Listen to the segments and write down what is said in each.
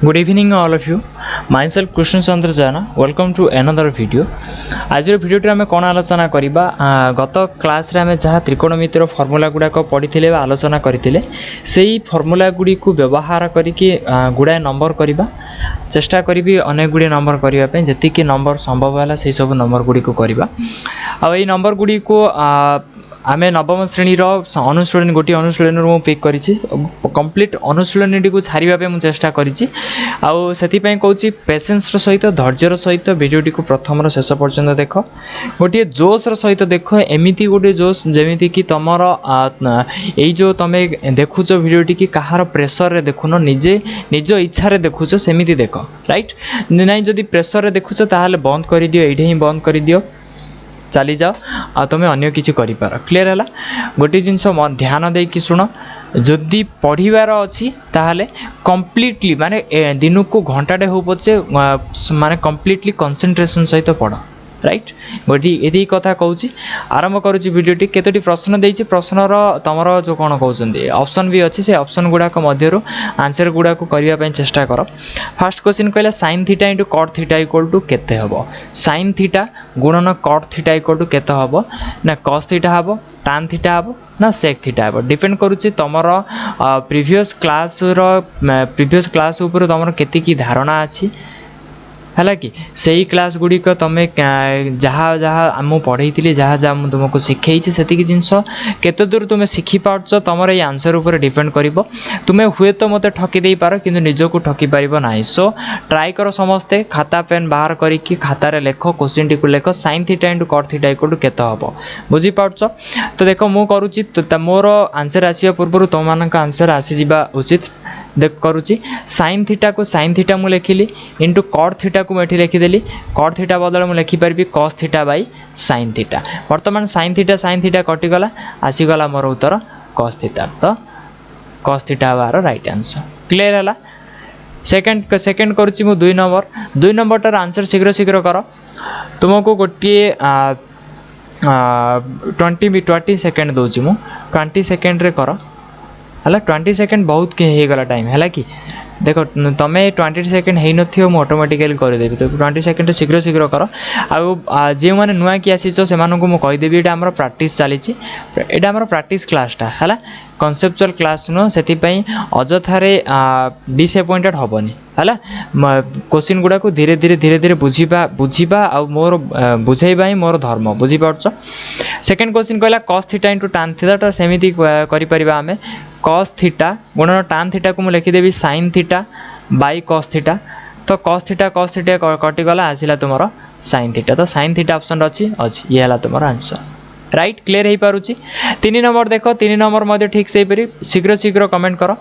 Good evening all of you. Myself Krishna Chandra Jana. Welcome to another video. आज video आम कौन आलोचना करवा गत क्लास रे आम जहाँ त्रिकोणमितिर फर्मूला गुड़ाक पढ़ी आलोचना करते से फर्मूला गुड़ी को व्यवहार करके गुड़ाए नंबर करवा चेष्टा करी अनेक गुड़े नंबर करने जी नंबर संभव है से सब नंबर गुड़ी को करवा आई नंबर गुड़ी को आम नवम श्रेणी अनुशीलन गोटे अनुशीलन मुझे पिक करी कंप्लीट अनुशीलन टी को छाड़ापे मुझे चेष्टा करी कहूँ पेसेंस सहित धैर्यर सहित भिडियोटी को प्रथम शेष पर्यंत देख गोटे जोश सहित देख एमती गोटे जोश जमीती कि तुम यही जो तुम देखुच भिडियोटी कि कहार प्रेसर रे देखुन निजे निज इच्छा देखुच सेमती देख राइट ना जदि प्रेसर रे देखुच ताहले बंद कर दियो ये ही बंद कर दियो चली जाओ आ तुम अन्य किसी कर क्लीयर है गोटे जिनस ध्यान दे कि शुण जदि पढ़ार अच्छी ताहले कंप्लीटली माने दिन को घंटाटे हो पचे माने कंप्लीटली कंसंट्रेशन सहित पढ़ राइट गोटे ये कथा कहूँ आरंभ करुच्ची भिडियोटी केतोटी प्रश्न देती प्रश्नर तुम जो कौन कहते ऑप्शन भी अच्छी से ऑप्शन गुड़ाक मध्य आंसर गुड़ाक करने चेष्टा कर फास्ट क्वेश्चन कहला sine theta into cot theta equal to केते हबो साइन थीटा गुणन कट थीटा इक्वल टू केते हबो ना कस थीटा हबो टान थीटा हबो ना सेक थीटा हबो डिपेंड करुच्ची तुमर प्रीवियस क्लास उपर तुम केतिकी धारणा अच्छी है कि सही क्लास गुड़िक तुम जहाँ जहाँ मुझे पढ़ाई जहाँ जहाँ मुझे तुमको शिखई से जिनस केते दूर तुम शिखिपार तुम ये आंसर उपर डिपेंड कर तुम्हें हुए तो मत ठकी दे पार कि निजक ठकी पार ना सो ट्राई कर समस्ते खाता पेन बाहर करके खातार लेख क्वेश्चन टी लेख sine theta into cot theta equal to केते हबो बुझीपार तो देख मु करुच्ची मोर आंसर आसवा पूर्व तुम मान आंसर आसीजा उचित देख करुच्ची साइन थीटा को साइन थीटा मुझे लिखिली इंटू कट थीटा को मुझे लिखिदेली कट थीटा बदल मुझे लिखिपारि cos theta by sine theta बर्तमान साइन थीटा कटिगला आसीगला मोर उत्तर कस थीटा तो कस थीटा हबार राइट आंसर क्लीयर है सेकेंड करुच्ची मु दुई नंबर आंसर शीघ्र शीघ्र कर तुमको गोटे 20 सेकेंड दूसरी मु 20 सेकेंड रे कर है 20 सेकेंड बहुत हो गला टाइम है कि देख तुम 20 सेकेंड हो न ऑटोमेटिकली करदेवी तो 20 सेकेंड शीघ्र शीघ्र कर आ जो मैंने नुआ कि आसीच से मुझेदेवी यहाँ आम प्राक्ट चली यहाँ प्राक्ट क्लासटा है कनसेप्चुअल क्लास नुह से अजथारे डिसएपॉइंटेड हेनी है क्वेश्चन गुड़ा को धीरे धीरे बुझा आ मोर बुझाइबा ही मोर धर्म बुझीपार सेकेंड क्वेश्चन कहला cos theta into tan theta तो सेमती करें कस थीटा गुणन टान थीटा को मुझे लिखिदेवी sine theta by cos theta तो कस थीटा कटिगला आसला तुम साइन थीटा तो साइन थीटा ऑप्शन अच्छी ये है तुम आंसर राइट क्लीयर हो पारुची 3 नंबर देख 3 नंबर ठीक से शीघ्र शीघ्र कमेंट कर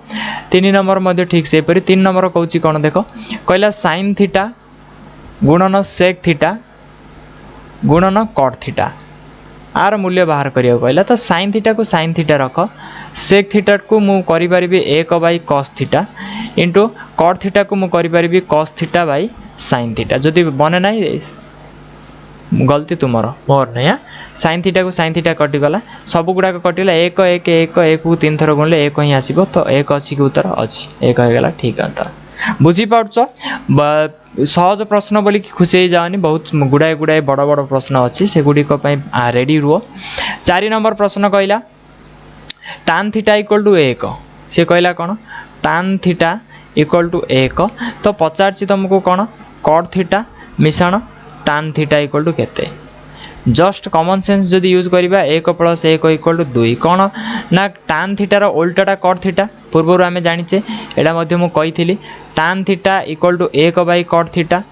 3 नंबर ठीक से 3 नंबर कहूँ कौन देख कहला साइन थीटा गुणन सेक थीटा गुणन कट थीटा आर मूल्य बाहर करिया कहला तो साइन थीटा को साइन थीटा रख सेक थीटा को मु करि परिबी 1 by cos theta into cot theta को मु करि परिबी cos theta by sine theta जदि बने ना गलती तुमर मोर नहीं साइन थीटा को साइन थीटा कटिगला सब गुड़ाक कटिगला 1 1 1 1 को 3 थर गुणले 1 ही आसो तो 1 अच्छी की उत्तर अच्छी 1 होगा ठीक है बुझीपार सहज प्रश्न बोली खुशी जाओनी बहुत गुड़ाए गुड़ाए बड़ बड़ प्रश्न अच्छी से गुड़िक रेडी रुह 4 नंबर प्रश्न कहला टान थीटा इक्वल टू 1 सी कहला कौन टान थीटा इक्वल टू 1 तो पचार तुमको कौन कट थीटा मिश्रण टान थीटा इक्वल टू केते जस्ट कॉमन सेंस जदि यूज करिबा 1 + 1 इक्वल टू 2 कौन ना टान थीटार उल्टाटा कट थीटा पूर्व आम जाचे यहाँ कही tan theta equal to 1 by cot theta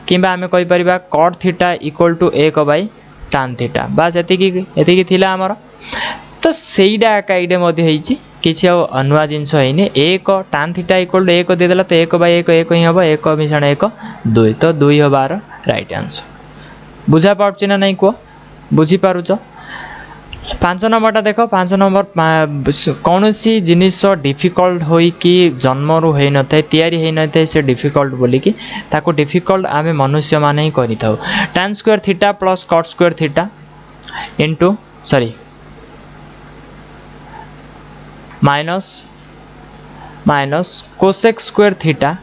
कि आम कहीपर cot theta equal to 1 by tan theta बास एति थिला आमर तो सहीटा एकाईटे किसी नुआ जिनस है 1 टान थीटा इक्वल टू 1 देदेला तो 1 बाई 1 1 ही हम 1 मिश्रण 1 2 तो 2 हबार राइट आंसर बुझा पार्ची ना नहीं कह बुझीपारुच 5 नंबरटा देख 5 नंबर कौन सी जिनिस डिफिकल्ट होइकी जन्म रू हो न तैयारी हो न से डिफिकल्ट बोलिकी ताको डिफिकल्ट आम मनुष्य मान ही करि थाउ tan square theta plus cot square theta into sorry minus cosec square theta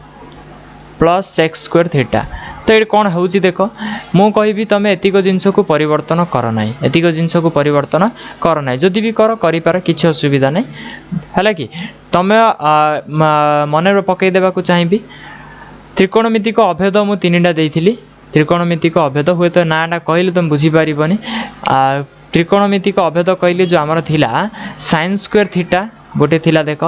plus sec square theta. तो ये कौन हो देख मु कहि तुम एतिक जिनस को परिवर्तन कर ना, एतिक जिनस को परिवर्तन कर ना, जदि भी कर किसी असुविधा नहीं है कि तुम मन पकईदेवा चाहिए। त्रिकोणमितिक अभेद मु तीन देइथिली, त्रिकोणमितिक अभेद हुए तो नाटा कहले तुम बुझीपार। त्रिकोणमितिक अभेद कहले जो आमर थिला साइन स्क्वायर थीटा गोटे थिला देख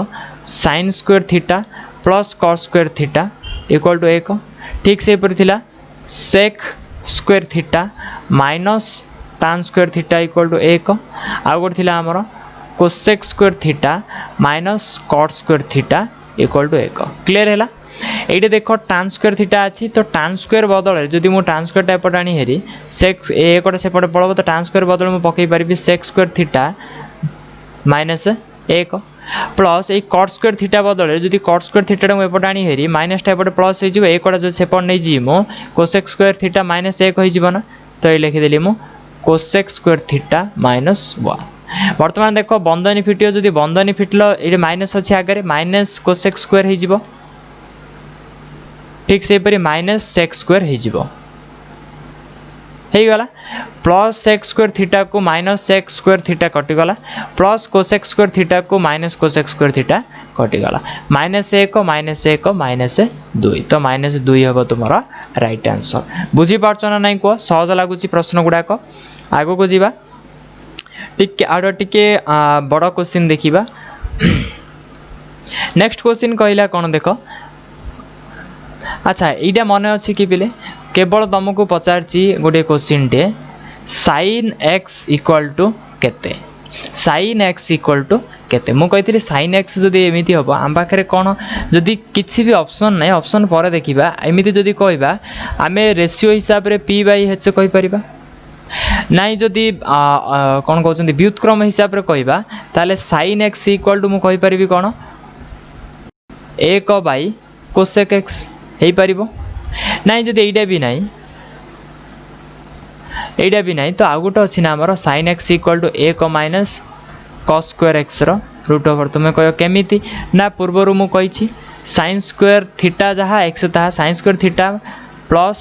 sine square theta plus cos square theta equal to 1। ठीक से थिला sec square theta minus tan square theta equal to 1। आउ गोटे थिला आमर cosec square theta minus cot square theta equal to 1। Clear है? ये देख टान स्क्वायर थीटा अच्छी तो टान स्क्वायर बदल जदि मुझे टान स्क्वायर एपटे आनी हेरी सेक्स एकटा सेपटे पड़ब तो टान स्क्वायर बदल मुझे पकई पारि sex square theta minus 1 plus ये कट स्क्वायर थीटा बदल जदि कट स्क्वायर थीटा मुझे एपटे आनी हेरी माइनसटा एपटे प्लस हो एकटा जो सेपट नहीं जी मो कोसेक स्क्वायर थीटा माइनस 1 हो तो ये लिखिदेली मु कोसेक स्क्वायर थीटा माइनस 1। बर्तमान देख बंधनी फिटियो जदि बंधनी फिटल ये माइनस अच्छे आगे माइनस कोसेक स्क्वायर हो ठीक से माइनस सेक्स स्क्वायर होगला प्लस सेक्स स्क्वायर थीटा को माइनस सेक्स स्क्वायर थीटा कटिगला प्लस कोसेक स्क्वायर थीटा को माइनस कोसेक स्क्वायर थीटा कटिगला माइनस 1 माइनस 1 माइनस 2 तो माइनस 2 हम तुम राइट आंसर। बुझीपार ना नहीं कह सहज लगुच प्रश्न गुड़ाक आग को जीवा टिके आड़ टिके बड़ क्वेश्चन देखा। नेक्स्ट क्वेश्चन कहला कौन देख अच्छा यहाँ मन अच्छी कि पिले केवल तुमको पचारची गोटे क्वेश्चन टे साइन एक्स इक्वल टू केते साइन एक्स इक्वल टू केते मु कही साइन एक्स जदि एमती हम आम पाखे कौन जदि किसी भी ऑप्शन ना ऑप्शन पर देखा एमती जदि कहवा आम रेशियो हिसाब से पी बाई एच कहीपर नाई जदि कौन कहते व्युत्क्रम हिसाब से कहवा ताले साइन एक्स इक्वल टू मुझे कहीपरि कौन 1 बाई कोसेक एक्स हो पार ना जदि यहीटा भी ना तो आउ गोटे अच्छी ना आमर sine x equal to 1 minus cos square x root over तुम कह केमी ना पूर्वर मुझे साइन स्क्वायर थीटा जहाँ एक्स ता sine square theta plus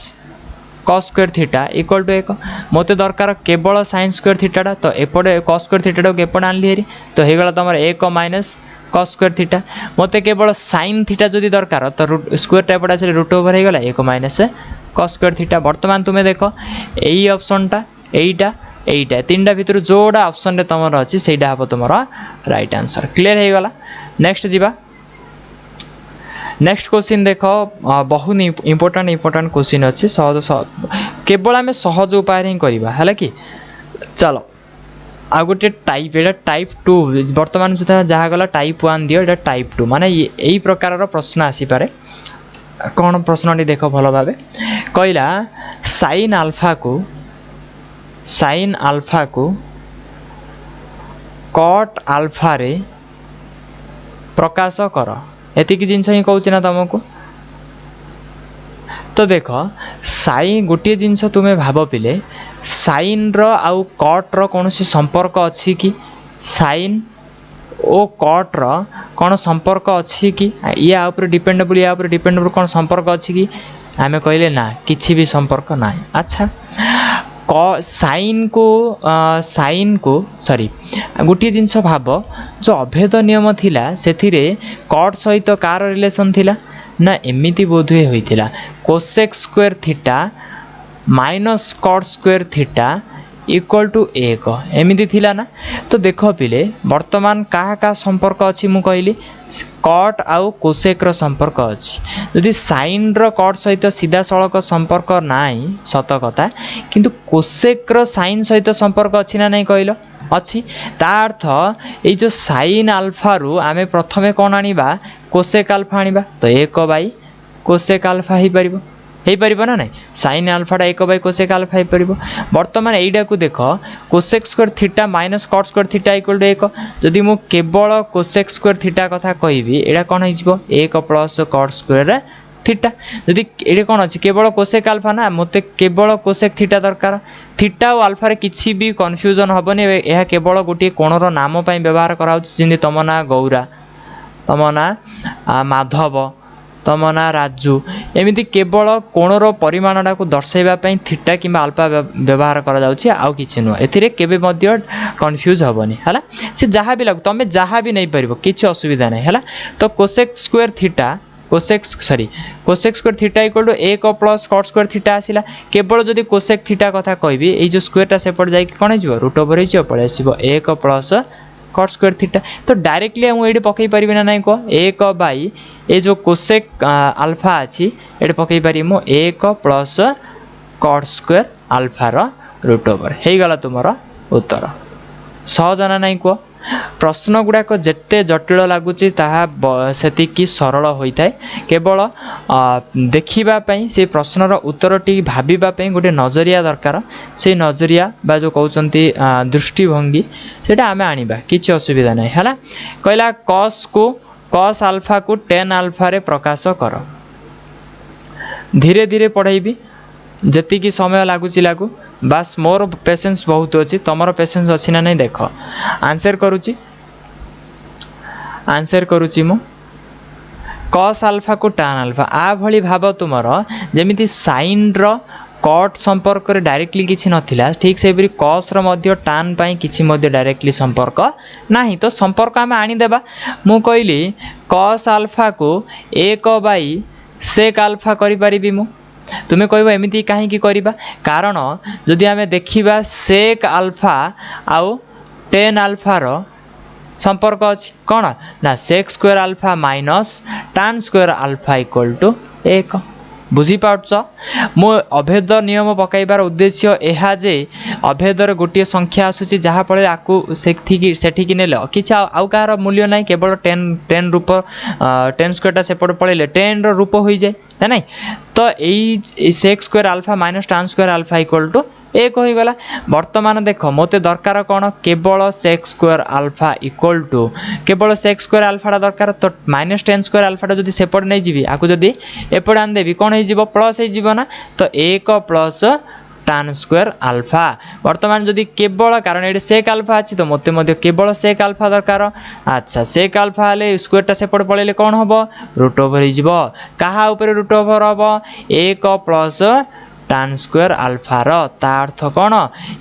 cos square theta equal to 1 मत दरकार केवल साइन स्क्वायर थीटा तो एपटे कॉस स्क्वायर थीटा को एपटे आनली हेरी तो होगा तुम 1 माइनस कॉस स्क्वायर थीटा मत केवल साइन थीटा जदि दरकार तो स्क्वायर टाइप आस रूट ओवर होगा 1 माइनस कॉस स्क्वायर थीटा। बर्तमान तुम्हें देख यही ऑप्शनटा यहीटा तीन टा भितर जोड़ा ऑप्शन रे तुम अच्छी से हम तुम राइट आंसर। क्लियर हो गला। नेक्स्ट जीवा नेक्स्ट क्वेश्चन देख बहुत इंपोर्टेंट क्वेश्चन अच्छी सहज केवल आम सहज उपाय ही करवा है कि चलो आ गोटे टाइप एटा टाइप 2 बर्तमान सुधा जहाँ गला टाइप 1 दियो एटा टाइप 2 माने यही प्रकार प्रश्न आसीपे कौन प्रश्न देख भल भाव कहला साइन आल्फा को कट आल्फा रे प्रकाश कर एतिक जिनस ही कहूँ ना तुमको तो देख साइन गोटे जिनस तुम्हें भाव पिले साइन रो आउ कट रो कौन सी संपर्क अच्छी कि साइन ओ कट रो कौन संपर्क अच्छी कि या डिपेंडेबल कौन संपर्क अच्छी कि आमे कहले ना किसी भी संपर्क ना। अच्छा साइन को सॉरी गोटे जिनस भाव जो अभेद नियम थिला सेथिरे कट सहित कार रिलेशन थिला ना एमिति बोधुए होइथिला cosec square theta minus cot square theta equal to 1 एमिति थिला ना। तो देख पिले वर्तमान क्या संपर्क अच्छी मु कहली कट आउ कोसेक संपर्क अच्छी जदि साइन रो कट सहित सीधा सड़क संपर्क नाई सत कथा किंतु कोसेक साइन सहित संपर्क अच्छी ना नहीं कहल अच्छी तार्थ ये जो साइन आल्फा रु आमे प्रथमे कौन आनिबा कोसेक आल्फा आनिबा तो 1 बाई कोसेक आल्फा हो पार ना ना साइन आल्फाटा 1 बाई कोसेक आल्फा हो पार। बर्तमान यहीटा को देख cosec square theta minus cot square theta equal to 1 जदि मु केवल कोसेक स्क्वायर थीटा कथा कहबी एटा कौन हो 1 प्लस कट स्क्वायर थीटा जदि ये कौन अच्छी केवल कोसेक आल्फा ना मत केवल कोसेक थीटा दरकार थीटा और आल्फा रे किसी भी कन्फ्यूजन हेनी यह केवल गोटे कोणर नाम व्यवहार कराउछि तुम ना गौरा तुम ना माधव तुम ना राजू एमती केवल कोणर परिमाणटा को दर्शाइवाई थीटा कि अल्फा व्यवहार कर नुह ए कन्फ्यूज हेनी है सी जहाँ भी लगू तुम जहाँ भी नहीं पार किसी असुविधा नहीं है तो cosec square theta cosec square theta equal to 1 plus cot square theta आसला केवल जदि कोसेक थीटा कथा कहबी ये जो स्क्वायरटा सेपट जाए कौन हो रूट ओवर हो पलि आस 1 प्लस कट स्क्वायर थीटा तो डायरेक्टली मुझे पकई पारि ना नहीं कह 1 बाई ये जो कोसेक अल्फा अच्छी ये पकई पारि मु 1 प्लस कट स्क्वायर अल्फार रूट ओवर हो गला तुम उत्तर सहज ना नहीं कह प्रश्न गुड़ाक जिते जटिल लगुच से सरल होता है केवल देखापी से प्रश्नर उत्तरटी भावाई गोटे नजरिया दरकार से नजरिया बा जो कहते दृष्टिभंगी से आम आनिबा किसी असुविधा नहीं है कहला कस आल्फा को 10 आल्फा रे प्रकाश कर धीरे धीरे पढ़ेबी जी समय लगुच लागू बास मोर पेशेंस बहुत अच्छी तुमर पेशेंस अच्छी ना नहीं देख आंसर करुच्ची मु कस आल्फा को टान आल्फा आ भली भाव तुमर जमी साइन रो कट संपर्क डायरेक्टली किसी नथिला ठीक से कस रो टान पाई किसी डायरेक्टली संपर्क नहीं तो संपर्क आम आनीदेबा मु कहली कस आल्फा को 1 बाई सेक आल्फा करि परिबी मु तुम्हें कह एमती कहीं करवा कारण जदि आम देखा सेक आल्फा आउ 10 आल्फार संपर्क अच्छी कौन ना sec square alpha minus tan square alpha equal to 1 बुझीपार्छ मो अभेद नियम पकाइबार उद्देश्य यह जे अभेदर गोटे संख्या आसूची जहाँफल आपको सेठिकी नेले किसी आउ कहार मूल्य ना केवल 10 रूप 10 स्क्वायरटा सेपट पड़े 10 रूप हो जाए ना नहीं तो यही sec square alpha minus tan square alpha equal to 1 हो गला वर्तमान देख मते दरकार कौन केवल sec square alpha equal to केवल सेक स्क्वायर आल्फाटा दरकार तो माइनस 10 स्क्वायर आल्फाटा जब सेपट नहीं जी आकु जदि एपटे आनदेवी कौन हो प्लस हो ना तो 1 प्लस टान स्क्वायर आल्फा वर्तमान जदि केवल कारण ये सेक आल्फा अच्छी तो मत केवल सेक आल्फा दरकार अच्छा सेक आल्फा हेले स्क्वायरटा सेपट पड़े कौन हम रूट ओवर हो क्या रूट ओवर हम 1 प्लस टान स्क्वायर आल्फार ता अर्थ कौन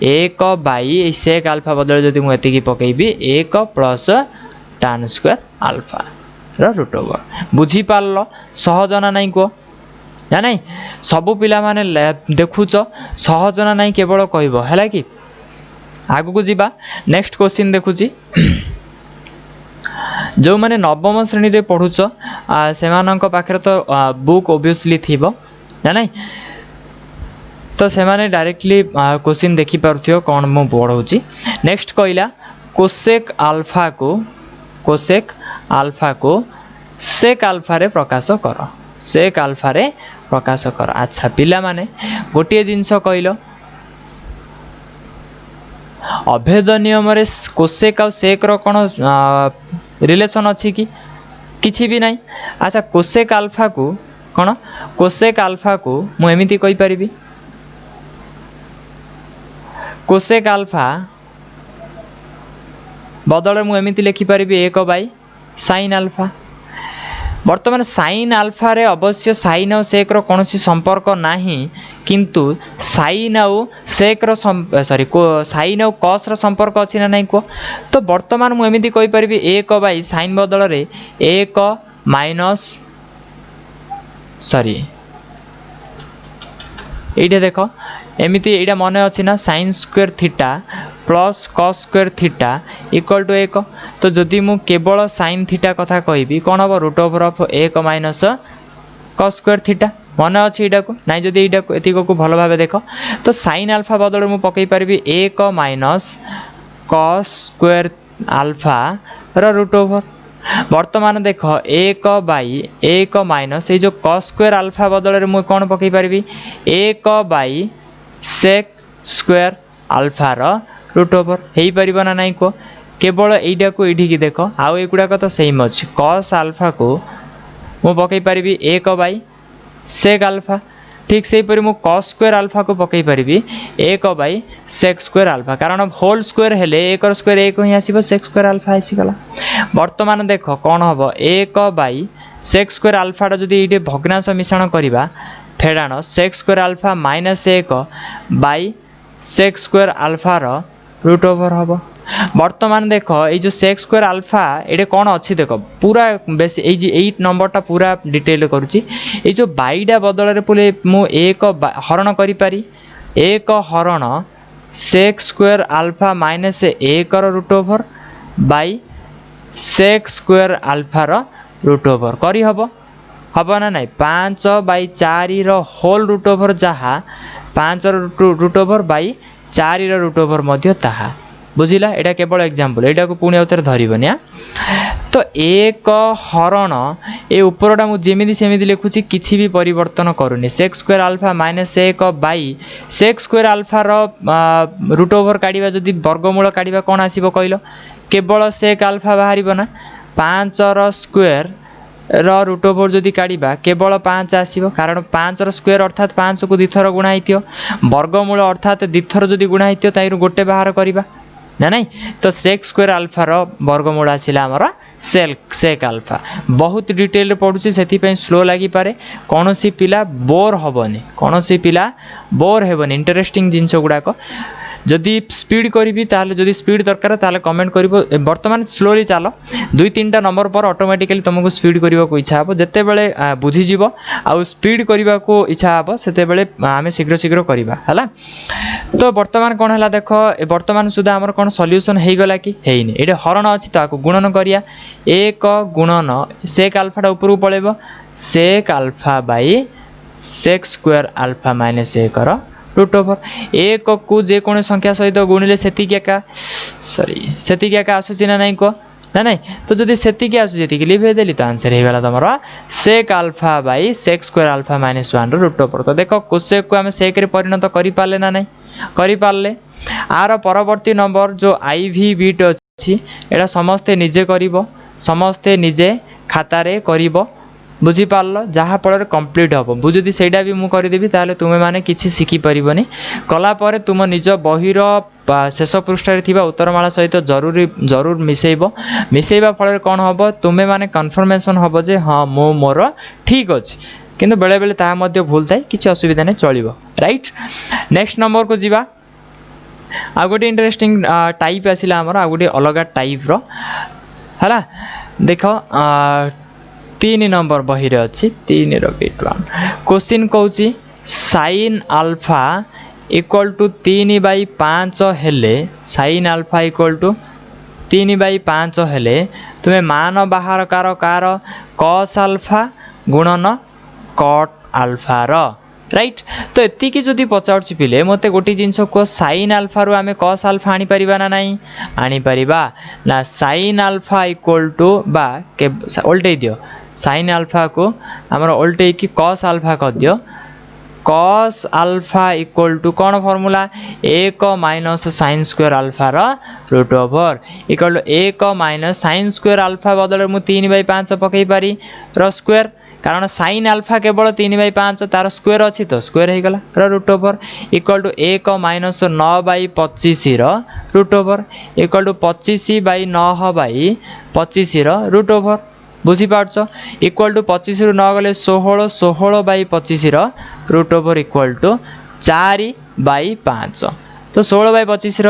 1 बाई सेक आल्फा बदल जदि मुझे पकईबी 1 प्लस टान स्क्वायर आल्फा रूट ओवर बुझीपार सहज ना नहीं कह ना नहीं सबू पिला माने देखुच सहज ना नहीं केवल कह कि आगु को जीवा नेक्स्ट क्वेश्चन देखुची जो मैंने नवम श्रेणी रे पढ़ुच से पाखे तो बुक ओबियसली थी ना नहीं तो से माने डायरेक्टली क्वेश्चन देखी पारुथियो कौन मु पढ़ाऊँगी नेक्स्ट कहला कोसेक आल्फा को सेक आल्फा रे प्रकाश कर सेक आल्फा रे प्रकाश कर अच्छा पिला माने गोटे जिनस कहल अभेद नियम रे कोसेक आ सेक रो कौन रिलेशन अच्छी कि किछि भी नहीं अच्छा कोसेक आल्फा को कौन कोसेक आल्फा को मु एमिति कहि परिबी कोसेक आल्फा बदल में एमती लिखिपारि 1 बाई साइन आल्फा वर्तमान साइन आल्फा रे अवश्य साइन और सेक रो कौन संपर्क नहीं किंतु साइन आउ सेक रो सॉरी साइन आउ कस रो संपर्क अच्छी ना नहीं कह तो वर्तमान मुझे एमती कहीपरि 1 बाई साइन बदल रे 1 माइनस सॉरी ये देख एमती यहाँ मन अच्छी ना sine square theta plus cos square theta equal to 1 तो जदि मु केवल साइन थीटा कथा कहि कौन हम root over of 1 minus cos square theta मन अच्छी यहाँ को ना जदि एतिक को भल भाव देख तो साइन आल्फा बदल मु पकई पारि 1 minus cos square alpha root over वर्तमान देख 1 बाई 1 माइनस ये जो कस स्क्वायर आल्फा बदल मुझे कौन पकई पारि 1 बाई सेक स्क्वायर आल्फार रूट ओवर हो पार ना नहीं कह केवल यहीटा को ये देख आउ एगुड़ाक तो सेम अच्छी कस आल्फा को मु पकई पारि 1 बाई सेक आल्फा ठीक से मु कस स्क्वायर आल्फा को पकई पारि 1 बाई सेक स्क्वायर आल्फा कारण होल स्क्वायर हेले 1 स्क्वायर 1 ही आसो सेक स्क्वायर आल्फा आसीगला वर्तमान देख कौन हम 1 बाई सेक स्क्वायर आल्फाटा जदि ये भग्नांश मिश्रण करवा फेड़ाण sec square alpha minus 1 by sec square आल्फार रूट ओवर हम। बर्तमान देख ये जो सेक स्क्वायर आल्फा ये कौन अच्छी देख पूरा बेस ये नंबरटा पूरा डिटेल करुच्ची ये जो बाईटा बदल पुले मु एक हरण करी एक हरण sec square alpha minus 1 root over by sec square आल्फार रूट ओवर करी हब ना नहीं 5/4 होल रूट ओवर जहाँ 5 root over by 4 root over मध्य ताहा बुझिला। एटा केवल एग्जांपल एटा को पुणी आउथरे धरिबनी। तो एक हरण ए उपरटा मु जेमिति सेमिति लिखुची किछि भी परिवर्तन करूनी sec square alpha minus 1 by sec square आल्फार रूट ओवर काढ़ा जदि वर्गमूल काढ़ा कौन आसीबो कहलो केवल सेक आल्फा बाहरिबो ना 5 स्क्वायर रूट ओवर जदि काढ़ा केवल 5 आसीबो कारण 5 स्क्वायर अर्थात 5 को दिथर गुणा होइतियो वर्गमूल अर्थात दिथर जदि गुणा होइतियो ताइरु गोटे बाहर करिबा ना नहीं। तो सेक स्क्वायर आल्फार वर्गमूल आसिला आमर सेक आल्फा बहुत डिटेल पढ़ुची से स्लो लगी पारे कौन सी पिला बोर हेबनी कौन सी पिला बोर हेबनी इंटरेस्टिंग जिनस गुड़ाक जदि स्पीड करी ताले जदि स्पीड दरकार ताले कमेंट करिवो। वर्तमान स्लोली चलो 2-3टा नंबर पर ऑटोमेटिकली तुमको स्पीड करने को इच्छा हे जिते बड़े बुझीज आउ स्पीड करने को इच्छा हे से बड़े आम शीघ्र शीघ्र करवा है। तो वर्तमान कौन है देख वर्तमान सुधा आमर कौन सल्यूशन हो गला कि हैनी ये हरण अच्छी तो आपको गुणन करिया एक गुणन सेक आल्फाटा ऊपर पलैब sec alpha by sec square alpha minus 1 root over एक को जेको संख्या सहित गुणिले सेतिका सेतिका आसूसी ना नहीं कह ना नहीं। तो जदि सेतिकी आसूसी लिभे देली तो आंसर हो गला तुम sec alpha by sec square alpha minus 1 root over. तो देख कोसेक को आम सेक रे परिणत करि पारले ना नहीं करि पारले। आर परवर्ती नंबर जो IV बीट अच्छी एटा समस्ते निजे करिवो समस्ते निजे खातारे करिवो बुझीपार जहाँफल कम्प्लीट हम बुझी सेटा भी मुझे करदेवी ताले तुम्हें माने किसी शिखिपारनी कलापर तुम निज बहीर शेष पृष्ठार उत्तरमाला सहित जरूर मिसेबा फल कौन हम तुम्हें माने कन्फर्मेशन हम जे हाँ मो मोर ठीक अच्छे किंतु बेले बेले ताहा भूल थाए किसी असुविधा नहीं चलो राइट। नेक्स्ट नंबर को जीवा आ गोटे इंटरेस्टिंग टाइप आसला आमर आ गोटे अलग टाइप है देख 3 नंबर बही रे अच्छी 3 बीट 1 क्वेश्चन कौन साइन आल्फा इक्वल टू 3/5 हेले साइन आल्फा इक्वल टू 3/5 हेले तुम्हें मान बाहर कार कॉस आल्फा गुणन कॉट आल्फा राइट। तो एतिकी जदि पचारुछि पिले मते गोटे जिनस को साइन आल्फा रु आमे कॉस आल्फा आनी परिबा ना नहीं आनी परिबा ना साइन आल्फा इक्वल टू बा के उल्टे दियो साइन आल्फा को आमर उल्टे की कॉस आल्फा कर दियो कॉस आल्फा इक्वल टू कौन formula 1 minus sine square alpha root over equal to 1 minus sine square alpha बदल मु 3/5 पकई पारी स्क्वायर कारण साइन आल्फा केवल 3/5 तार स्क्वायर अच्छी तो स्क्वायर हो गला root over equal to 1 minus 9/25 root over equal to 25/9/25 root over बुझीपारच इक्वल टू 25 रु 9 गले 16 16/25 रूट ओवर इक्वल टू 4/5 तो 16/25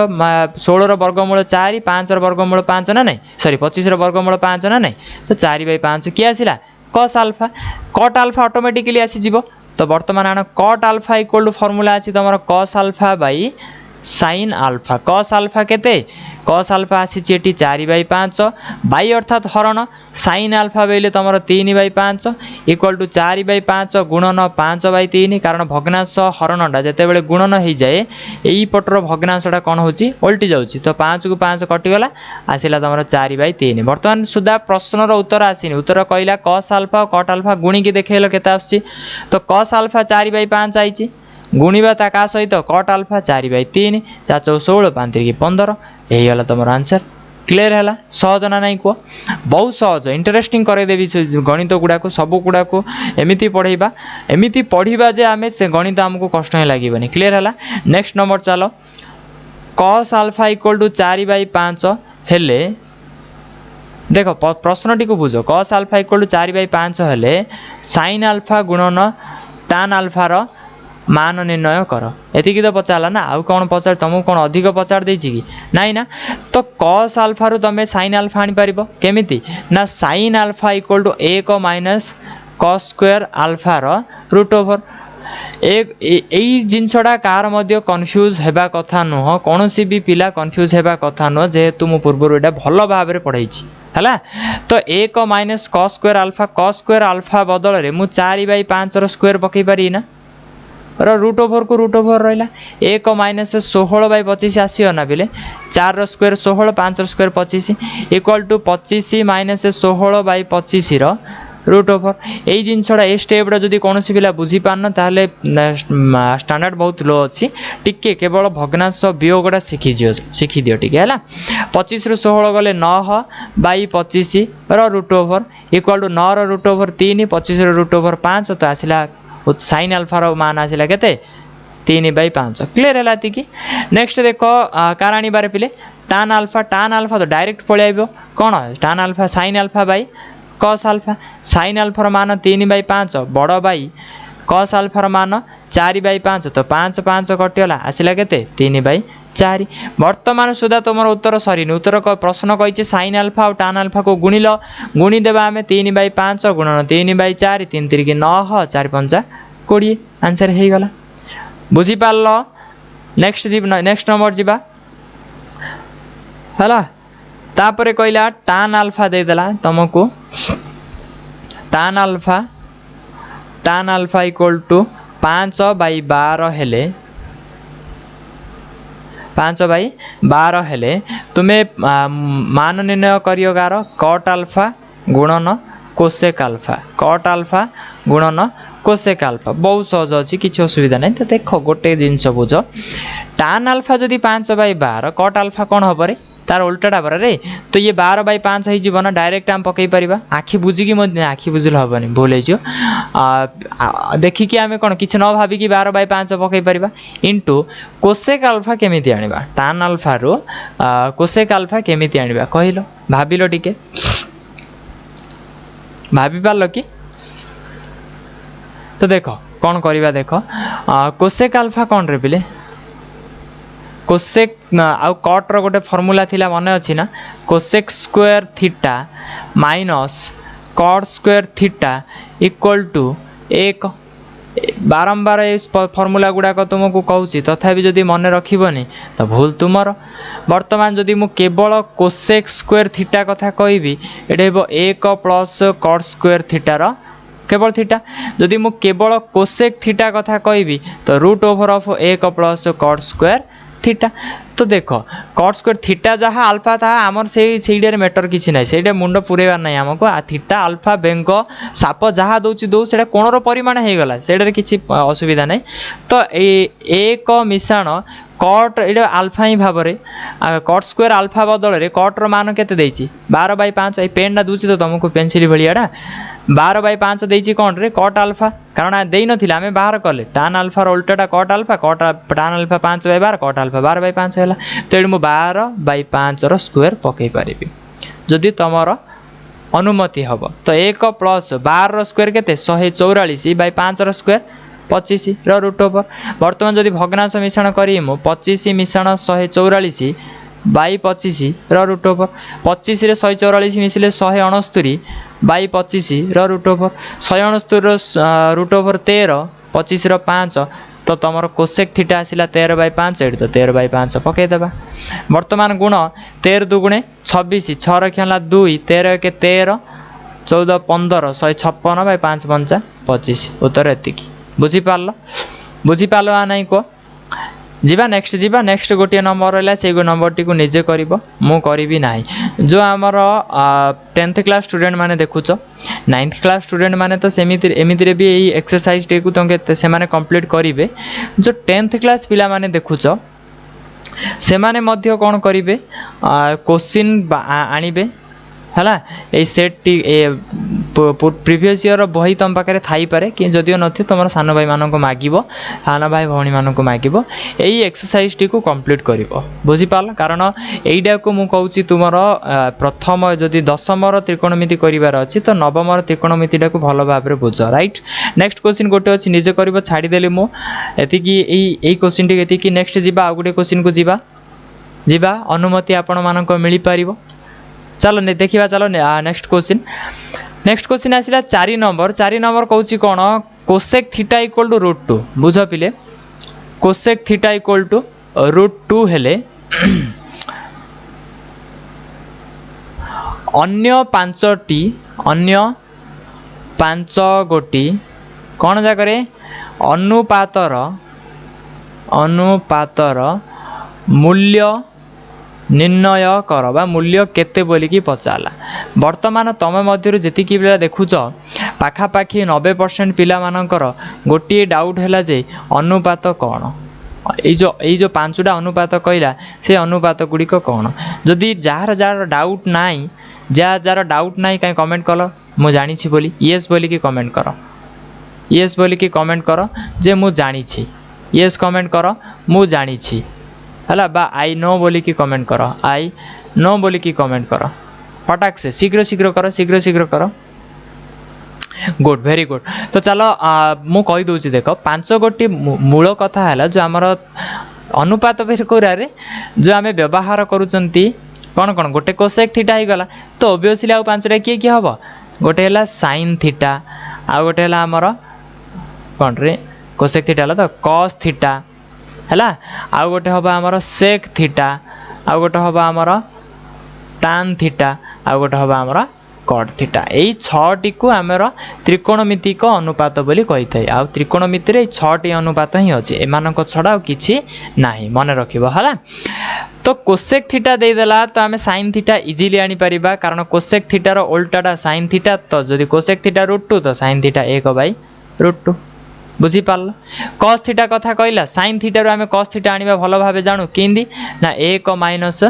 16 वर्गमूल 4 5 वर्गमूल 5 ना नहीं सॉरी 25 वर्गमूल 5 ना नहीं तो 4/5 किए आसला cos alpha cot alpha automatically आसीजिवो। तो वर्तमान आन cot alpha equal to formula अछि तमरो cos alpha by sine alpha cos alpha केते कॉस आल्फा आसीछि एटी 4/5 बाई अर्थात हरण साइन आल्फा बेले तुम 3/5 इक्वल टू 4/5 गुणन 5/3 कारण भग्नांश हरणटा जिते बड़े गुणन हो जाए यही पटर भग्नांशटा कौन होची उल्टी जाऊँगी तो 5 को 5 कटिगला आसला तुम 4/3। बर्तमान सुधा प्रश्नर उत्तर आसीनी उत्तर कहला कॉस आल्फा कॉट आल्फा गुणिकी देखल के आसुची तो कॉस आल्फा 4/5 आई गुणिबा ता का सहित कॉट आल्फा 4/3 4 16 5 15 यही गला तुम आंसर क्लियर है सहज ना नहीं कह बहुत सहज इंटरेस्टिंग करदेवी गणित गुड़ा को सब गुड़ा को एमती पढ़ेबा एमती पढ़ा जे आम से गणित आमको कष्ट ही लगे क्लियर है। नेक्स्ट नंबर चलो कॉस आल्फा इक्वल टू 4/5 हेले देख प्रश्नटी को बुझ कस आल्फा इक्वल टू 4/5 हेले साइन आल्फा गुणन टान आल्फार मान निर्णय कर एतिकी तो पचारा ना आउ कौन पचार तुमको कौन अधिक पचार देछि कि नाई ना तो कस आल्फा रु तुम साइन आल्फा आनी पारिबो केमिति ना sine alpha equal to 1 minus cos square आल्फार रूट ओवर जिनसटा कार मध्य कन्फ्यूज हेबा कथा नुह कौन भी पिला कन्फ्यूज हेबा कथा नुह जेहेतु मु पूर्व एटा भल भाव में पढ़ाई है तो 1 माइनस कस स्क्वायर आल्फा बदल में मु 4/5 स्क्वायर पकई पारि ना रूट ओवर को रूट ओवर रहा 1 माइनस 16/25 आसो ना बिले 4 स्क्वायर 16 5 स्क्वायर 25 इक्वाल टू 25 माइनस 16/25 रूट ओवर यही जिनसटा ए स्टेप्टा जदि कौन पिला बुझीपारन ताहले स्टैंडर्ड बहुत लो अच्छी टिके केवल भग्नांश वियोगटा शिखी दियो टिके है 25 रु 16 गले 9/25 root over equal to 9 root over 3 25 root over 5 तो आसला साइन आल्फार मान आसला केते 3/5 क्लियर है कि नेक्स्ट देख कार आने पिले टान आल्फा तो डायरेक्ट पलैब कौन tan alpha sine alpha by cos alpha sine आल्फार मान 3/5 बड़ बाई कस आल्फार मान 4/5 तो 5 5 कटिगला आसला केते 3/4 वर्तमान सुधा तुम उत्तर सरी उत्तर प्रश्न कही साइन आल्फा और टान आल्फा को गुणिल गुणीदेवा आम 3/5 गुणन 3/4 3 3 9 4 5 20 आंसर हो गला बुझीपार नेक्स्ट नंबर जीवा है तापर कहला टान आल्फा देदेला तुमको टान आल्फा इक्वल टू 5/12 हेले 5/12 हेले तुम्हें मान निर्णय करियो गार कट आल्फा गुणन कोसेक आल्फा कट आल्फा गुणन कोसेक आल्फा बहुत सहज अच्छी किसी असुविधा नहीं तो देख गोटे जिनस बुझ टान आल्फा जदि 5/12 कट आल्फा कौन हम रे तार उल्टाटा परा रे तो ये 12/5 हो ना डायरेक्ट आम पकई पार आखि बुझिकी आखि बुझिले हेनी भूल हो देखिकी आम कौन कि न भाविकी 12/5 पकई पार इंटू कोसेक आल्फा केमिति आनिबा टान आल्फा रो कोसेक आल्फा केमिति आनिबा कहलो भाविलो टिके भाभी पारल कि तो देख कौन करवा देख कोसेक आल्फा कौन रे पिले कोसेक आउ कट्र गोटे फर्मूला थिला मन अच्छी ना cosec square theta minus cot square theta equal to 1 बारंबार ये फर्मूला गुड़ाक तुमको कहूँ तथापि जदि मन रखनी तो भूल तुमर वर्तमान जदि मु केवल कोसेक स्क्वायर थीटा कथा कहबी ये 1 प्लस कट स्क्वायर थीटार केवल थीटा जदि मु केवल कोसेक थीटा कथा कहबी तो root over of 1 plus cot square theta तो देख कट स्क्वायर थीटा जहाँ आल्फा था आमर से मैटर किसी ना से मुंड पुरेबार ना आमको थीटा आल्फा बेंग साप जहाँ दौर से कोणर परिमाण हो गला से किसी असुविधा नहीं तो एक मिश्रण कट ये आल्फा ही भाव में कट स्क्वायर आल्फा बदल में कट्र मान के 12/5 ये पेनटा दूसरी तो तुमको पेनसिल भाया 12/5 देती कौन रे कट आल्फा कारण दे ना आम बाहर कले टान आल्फार उल्टाटा कट आल्फा टान आल्फा 5/12 कट आल्फा 12/5 है तो ये 12/5 स्क्वायर पकई पारि जदि तुमर अनुमति हम तो 1 प्लस 12 स्क्वायर के 144/5 स्क्वायर 25 रूट ओवर बर्तमान जदि भग्नांश मिश्रण करी 25 मिश्रण 144/25 रूट ओवर 25 रे 144 मिसिले 169/25 रूट ओवर 169 रूट ओवर 13 25 5 तो तुम कोसेक थीटा आसला 13/5 ये तो 13/5 पकईदेवा बर्तमान गुण 13 दुगुणे 26 6 रखा 2 13 के 13 14 15 156/5 5 25 उत्तर एति बुझीपार ना नहीं कह जीवा नेक्स्ट गोटे नंबर रहा से नंबर टी निजे कर मु करी ना जो आमर 10th क्लास स्टूडेंट माने देखुच 9th क्लास स्टूडेंट माने तो एमती भी यही एक्सरसाइज टी को से माने कंप्लीट करेंगे जो 10th क्लास पिला माने देखुच से माने मध्य कौन करेंगे क्वेश्चन आणिबे है ये सेट टी प्रीवियस ईयर बही तुम पाखे थी पारे कि जदिव नथि तुम सान भाई मानक मागिब सान भाई भौणी मानक मागिब यही एक्सरसाइज टी को कंप्लीट कर बुझीपार कारण यहीटा को मुझे कहूँ तुम प्रथम जदि दशमर त्रिकोणमिति करार अच्छी तो नवमर त्रिकोणमितिटा को भल भाव में बुझ राइट। नेक्स्ट क्वेश्चन गोटे अच्छी निजे कर छाड़देली मुझे क्वेश्चन टी नेक्स्ट जा गोटे क्वेश्चन को जीवा अनुमति आपण मानक मिल पार। चलो देखा चलो नेक्स्ट क्वेश्चन आसला 4 नंबर कौच कौन कोसेक थीटा इक्वल टू √2 बुझ पिले कोसेक थीटा इक्वल टू √2 हेले अन्य 5 गोटी कौन जाकर अनुपातर मूल्य निर्णय कर बा मूल्य केते बोलिकी पचारा। वर्तमान तुम मध्य जी पिला देखुच पाखापाखि 90% पिला मानकर गोटे डाउट है जे अनुपात कौन ये जो 5टा अनुपात कहला से अनुपात गुड़िक कौन जदि जार जार डाउट नाई जार डाउट नाई कहीं कमेंट कल मु जानी बोली येस बोलिकी कमेंट कर येस बोलिकी कमेंट कर जे मु जानी येस कमेंट कर मु जानी है बा आई नो बोलिकी कमेंट कर आई नो बोलिकी कमेंट कर फटाक से शीघ्र शीघ्र कर गुड वेरी गुड। तो चलो मु कही दूची देख 5 गोटी मूल कथा है जो आमर अनुपात रे जो आम व्यवहार करुँच कौन कौन गोटे कोसेक थीटा हो गला तो ओबियसली आउ 5टा किए हम गोटे है साइन थीटा आउ गोटे है आमर कौन रे कोसेक थीटा है तो कॉस थीटा है आउ गोटे हम आमर सेक थीटा आउ गोटे हम आमर टान थीटा आउ गोटे हम आमर कट थीटा यही 6टी को आमर त्रिकोणमितिक अनुपात बोली कही थाए आ त्रिकोणमिति रे 6टी अनुपात ही अच्छे एमानक छड़ा किछि नाही मन रखिबो हला। तो कोसेक थीटा देदेला तो आम साइन थीटा इजिली आनी परिबा कारण कोसेक थीटार उल्टाटा साइन थीटा तो जदि कोसेक थीटा √2 तो साइन थीटा 1/√2 बुझीपार। कॉस थीटा कथा कहला साइन थीटार आम कॉस थीटा आनिबा भल भाव जानू केंदी ना 1 माइनस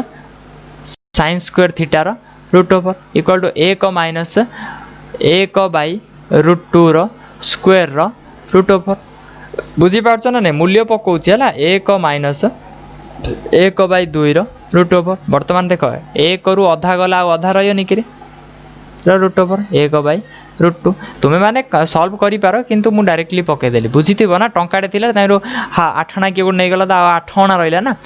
साइन स्क्वायर थीटार √ओवर इक्वल टू 1 माइनस 1/√2 स्क्वायर √ओवर बुझीपार ना नहीं मूल्य पकाऊँ है 1 माइनस 1/2 √ओवर बर्तमान देख 1 रु अधा गला अधा रही कि √ओवर 1/√2 तुम्हें माने सॉल्व करि पारो किंतु मु डायरेक्टली पकेदेली बुझीथिबो ना टंकाटे थिला ताइरो 8 आना किए नहीं गला 8 आना रहिला ना।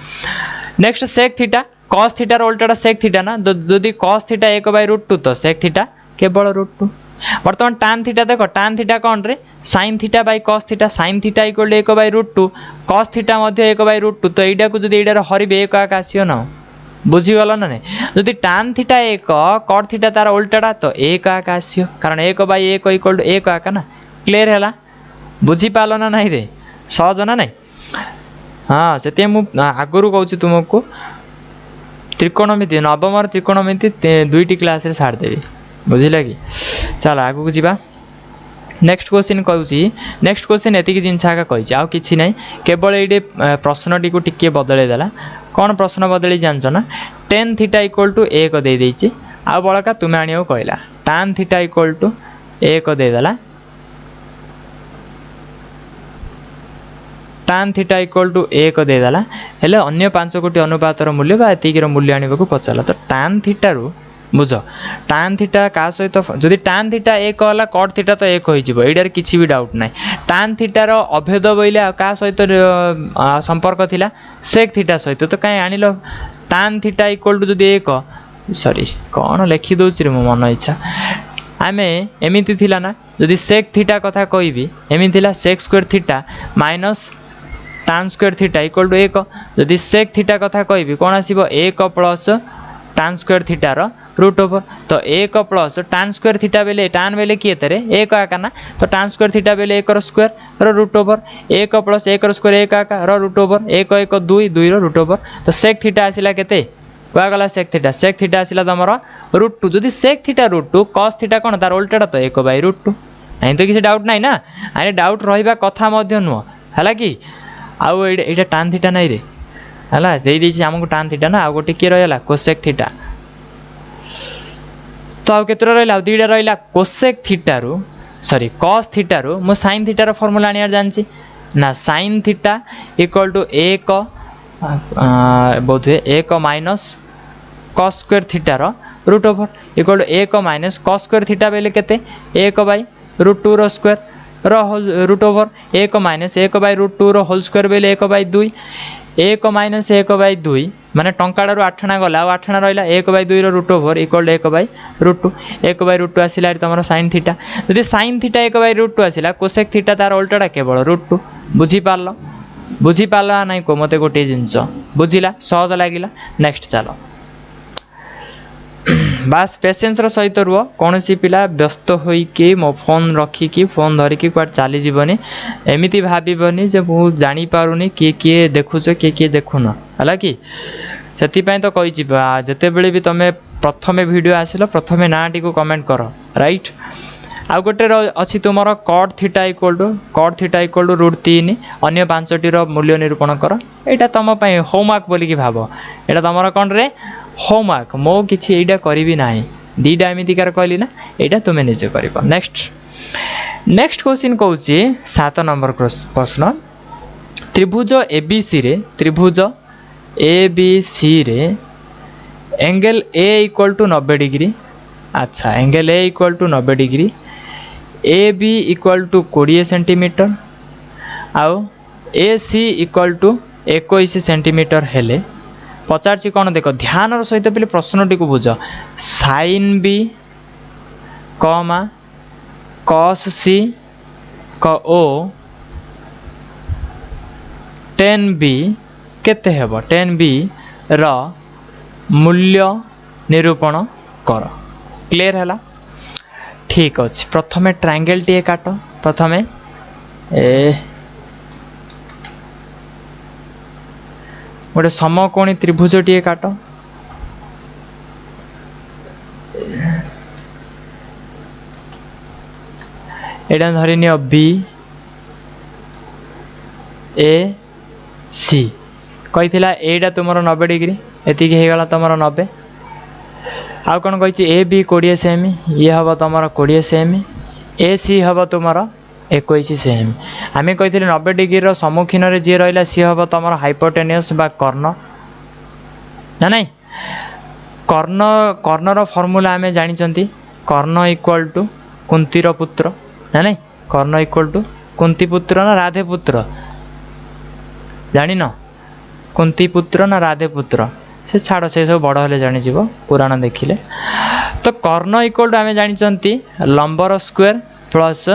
नेक्स्ट सेक थीटा कॉस थीटार उल्टाटा सेक थीटा ना जदि कॉस थीटा 1/√2 तो सेक थीटा केवल √2। बर्तमान टान थीटा देख टान थीटा कौन रे sine theta by cos theta sine theta equal 1/√2 cos theta मध्य 1/√2 तो यहाँ को जब यहाँ हरबे 1 आक आसियो ना बुझीगल ना नहीं जदि टान थीटा 1 कट थीटा तार उल्टाटा तो 1 आक आसियो कारण 1/1 इक्वल 1 आक ना क्लियर है बुझीपाल ना नहीं रे सहज ना नहीं हाँ से आगुरी कहूँ तुमको त्रिकोणमिति नवम त्रिकोणमिति 2टी क्लास रे छाड़देवी बुझिला कि चल आगू जावा। नेक्स्ट क्वेश्चन कहूँ नेक्स्ट क्वेश्चन एतिक जिनस आगे कही आउ कि ना केवल ये प्रश्न टी को टिके बदलईदेला कौन प्रश्न बदली जान ना टेन थीटा इक्वल टू 1 देदेछि आ बड़का तुम्हें आनियो कहला टान थीटा इक्वल टू 1 देदेला टान थीटा इक्वल टू 1 देदेला हेले अन्य 5 गोटी अनुपातर मूल्य बा एतिकर मूल्य आने को पचारा तो टान थीटा रु बुझ टान थीटा का सहित जदि टान थीटा 1 है कट थीटा तो 1 हो यार किसी भी डाउट ना टान थीटार अभेद बोले क्या सहित संपर्क थिला सेक थीटा सहित तो कहीं आनिल टान थीटा इक्वल टू जदि 1 सॉरी कौन लिखिदे रे मो मन इच्छा आम एमती थिला ना जदि सेक थीटा कथा कहि एमती थिला sec square theta minus tan square theta equal to 1 जदि सेक थीटा कथा कहि कौन आसो 1 प्लस टान स्क्वायर थीटार √ओवर तो 1 प्लस टान स्क्वायर थीटा बेले टान बेले किए तेरे 1 आका ना तो टान स्क्वायर थीटा बेले 1 स्क्वायर √ओवर 1 प्लस 1 स्क्वायर 1 आका √ओवर 1 1 2 2 √ओवर तो सेक थीटा आसिला केते कहगला सेक थीटा आसिला तुमर √2 जदि सेक थीटा √2 कॉस थीटा कौन तार उल्टाटा तो 1/√2 आई तो किसी डाउट नहीं ना आई डाउट रहा कथा नुह है कि आउ ये टान थीटा नहीं रे है आमको टान थीटा ना आउ गोटे किए रहा कोसेक थीटा तो आउ केतरा रहिला दुईटा रहिला कोसेक थीटा रु सॉरी कॉस थीटा रु मु साइन थीटा रो फार्मूला आनियार जानची ना साइन थीटा इक्वल टू 1 बोधे 1 माइनस कॉस स्क्वायर थीटा रो root over equal to 1 minus cos square theta बेले केते 1 बाय रूट 2 रो स्क्वायर रो root over 1 minus 1 by root 2 रो होल स्क्वायर बेले 1 बाय 2 1 माइनस 1 बाय 2 माने टंकाड़ू 8 गला 8 रहा 1 by 2 root over equal 1 by root 2 1 by root 2 आसला तुम साइन थीटा जदि साइन थीटा 1 बाय रूट 2 आसला कोसेक थीटा तार उल्टाटा केवल रूट 2 बुझीपार ना को मत गोटे जिनस बुझिला सहज लगिला नेक्स्ट चलो बास पेसेंस सहित रुह कौन सी पिला व्यस्त होइकी मो फोन रखिकी फोन धरिकी कुआड चली जीवनी एमिति भाबनी जे मु जानी पारुनी किए किए देखुछ किए किए देखुन है कि से तो कही जिते बड़े भी तुम प्रथमे वीडियो आसिल प्रथमे ना टी को कमेंट कर राइट आउ गोटे अच्छी तुम cot theta equal to root 3 अन्य 5टी मूल्य निरूपण कर यहाँ तुम होमवर्क बोलिकी भाव यहाँ तुम कौन रे होमवर्क मो किसी एटा करी ना दीटा एमतीकार कहली ना यहाँ तुम्हें निजे कर नेक्स्ट क्वेश्चन कौन 7 नंबर प्रश्न त्रिभुज एबीसी रे angle A equal to 90 degree अच्छा angle A equal to 90 degree A B equal to 20 centimetre आउ A C equal to 21 centimetre हेले पचार कौन देख ध्यान सहित पे प्रश्नटी को बुझ साइन बी कमा कॉस सी क ओ टेन बी केते हेब टेन बी र मूल्य निरूपण कर क्लियर है ठीक अच्छे प्रथमे ट्रायंगल टी काट प्रथमे गोटे समकोणी त्रिभुज टी काट एटा धरिनियो बी ए सी कही एटा तुम 90 डिग्री एतिक होगला तुम 90 आउ कौन कही ए बी 20 सेमी ये हम तुम 20 सेमी ए सी हम तुम 21 सेमी आम कही 90 डिग्री सम्मुखीन में जी रहा सी हम तुम हाइपोटेनियस बा कर्ण ना नहीं कर्णर फॉर्मूला आम जानी कर्ण इक्वल टू कुंतीर पुत्र ना नहीं कर्ण इक्वल टू कुंती पुत्र ना राधे पुत्र जान कुंती पुत्र ना राधे पुत्र से छाड़ से सब बड़ हेले जानी पुराण देखिले तो कर्ण इक्वल टू आम जानी लंबर स्क्वायर प्लस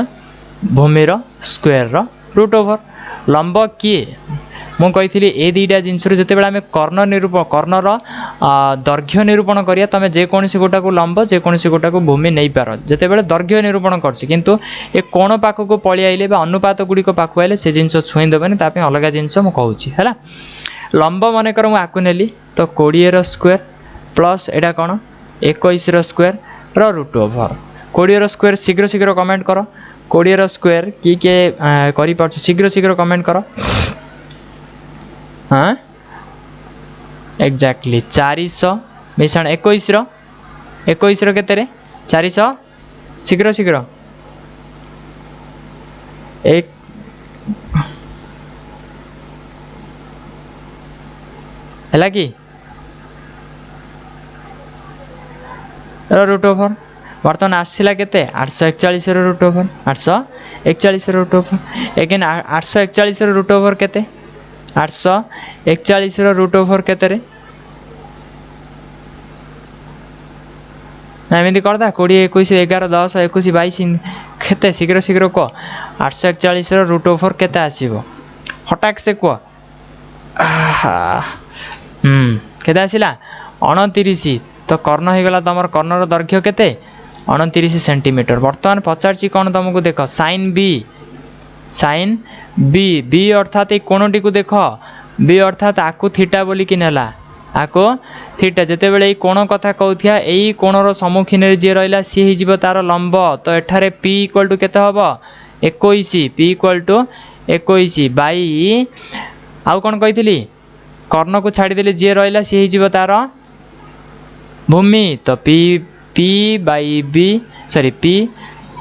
भूमिर स्क्वायर रूट ओवर लंब किए मुझे ए दुईटा जिनस जिते आम कर्णर दैर्घ्य निरूपण करिया तुम जेकोसी गोटा को लंब जेकोसी गोटा को भूमि नहीं पार जिते दैर्घ्य निरूपण कर ए कोण पाखक पलि आइले अनुपात गुड़िक पाक आइले से जिन छुईदेवेनि अलग जिनस मुझे है लंब मनकर मुझे नेली तो 20 स्क्वायर प्लस एटा कौन 21 स्क्वायर रूट ओवर 20 स्क्वायर शीघ्र शीघ्र कमेंट कर 20 स्क्वायर किए कर शीघ्र शीघ्र कमेंट कर हाँ एक्जाक्टली 400 मिशन 21 केते 400 शीघ्र शीघ्र एक है कि रूट ओवर बर्तमान आसला के 841 root over 841 root over again 841 root over के 841 रूट ओवर केते एमती करदा 20 21 11 10 21 22 केते शीघ्र शीघ्र कह 841 रूट ओवर केते आसीबो हटाक से कह केते आसिला 29 तो कर्ण हो गला तुम कर्णर दैर्घ्य केते 29 सेंटीमीटर बर्तमान पचार कौन तुमको देख साइन बी बी अर्थात ये कोणटी को देख बी अर्थात आकु थीटा बोलिकी नेला आको थीटा जिते बड़े ये कोण कथा कहूथिया यही कोणर सम्मुखीन जी रहा सी हो तार लंब तो एठारे पी इक्वल टू केते हबो 21 पी इक्वल टू 21 बाई आउ कौन कही कर्ण को छाड़देले जी रहा सी हो तार भूमि तो P P by B sorry P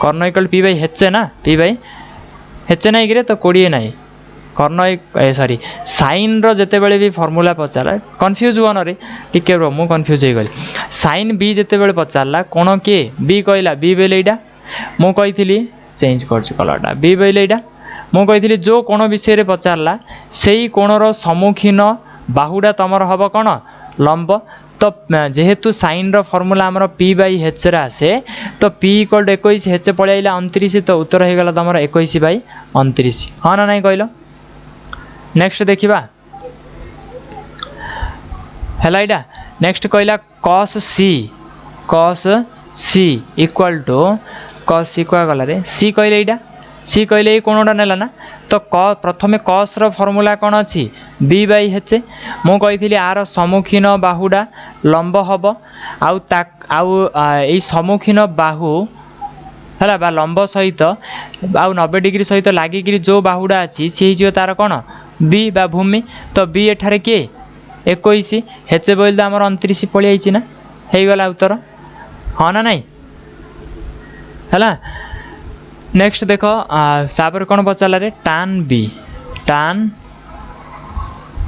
कर्ण इक्वल पी बाई हेच ना पी बाई हेच ना कि तो 20 ना कर्ण सॉरी साइन रते भी फर्मूला पचारा कन्फ्यूज हुआ रे टिके रो मु कन्फ्यूज हो गली साइन बी जिते बड़े पचारा कोण किए बी कहला बी बेले यहाँ मुझे चेंज कर कलरटा बी बेले यहाँ मुझे जो कोण विषय रे पचारा से ही कोणर सम्मुखीन बाहुटा तुमर हम कौन लंब तो जेहेतु साइन फर्मूला आमर पी बाई हेच आसे तो पी इक्वल 21 हेच पलि आइला 29 तो उत्तर हो गला तुम 21 बाई 29 हाँ ना नहीं कहल नेक्स्ट देखा है यहाँ नेक्स्ट कहला कस सी इक्वल टू कस सी क्या गला रे सी कहले यहाँ सी कहले कोणटा नेला ना तो प्रथमे कस फर्मूला कौन अच्छी बी बाई हेचे मुझे आर सम्मुखीन बाहुटा लंब हम आउ सम्मुखीन बाहु है बा लंब सहित आउ 90 डिग्री सहित लगिक जो बाहुटा अच्छी सी हो तार कौन बी बा भूमि तो बी एठारे किए 21 हेचे बोल तो आमर 29 पलि आई ना हो गला उत्तर हाँ ना नहीं है नेक्स्ट देख तापर कौन पचारा रे टान बी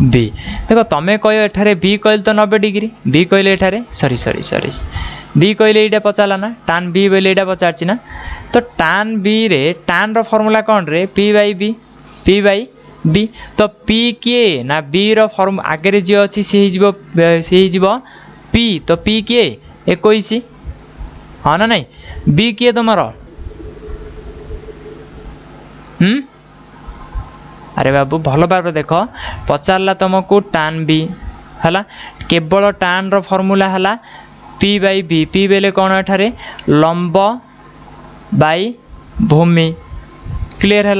देख तुम्हें कह एठारे बी कहल तो 90 डिग्री बी कहले एठारे सॉरी बी कहले यहाँ पचारा ना टान बी बोले यहाँ पचारची ना तो टान बी रे टान फर्मूला कौन रे पी बाई बी तो पी किए ना बी फर्म आगे जी अच्छी सी पी तो पी किए 21 हाँ ना नहीं बी किए तुमर अरे बाबू भल भाव देख पचारा तुमको टान बी है केवल टान फर्मूला है पी बाई बी पी बेले कौन एठारे लंब बाई भूमि क्लीयर है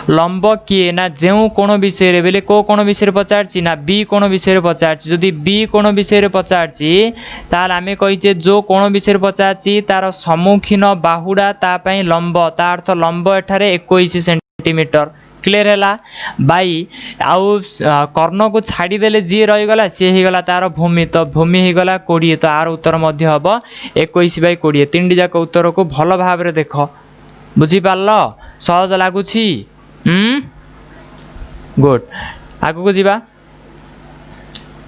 लंब किए ना जो कोण विषय रे बेले को कोण विषय पचारची ना बी कोण विषय पचारची जदि बी कोण विषय पचारची ताल आमे कहिचे जो कोण विषय पचारची तार सम्मुखीन बाहुडा ता पई लंब ता अर्थ लंब एठारे 21 सेंटीमीटर क्लीयर है बाई आउ कर्ण को छाड़ी देले जी रहीगला सी होगला तार भूमि तो भूमि होगला 20 तो आर उत्तर मध्य हम 21 बाई 20 तीन जाक उत्तर को भल भाव देख बुझीपार सहज लगुच गुड आगु को जीवा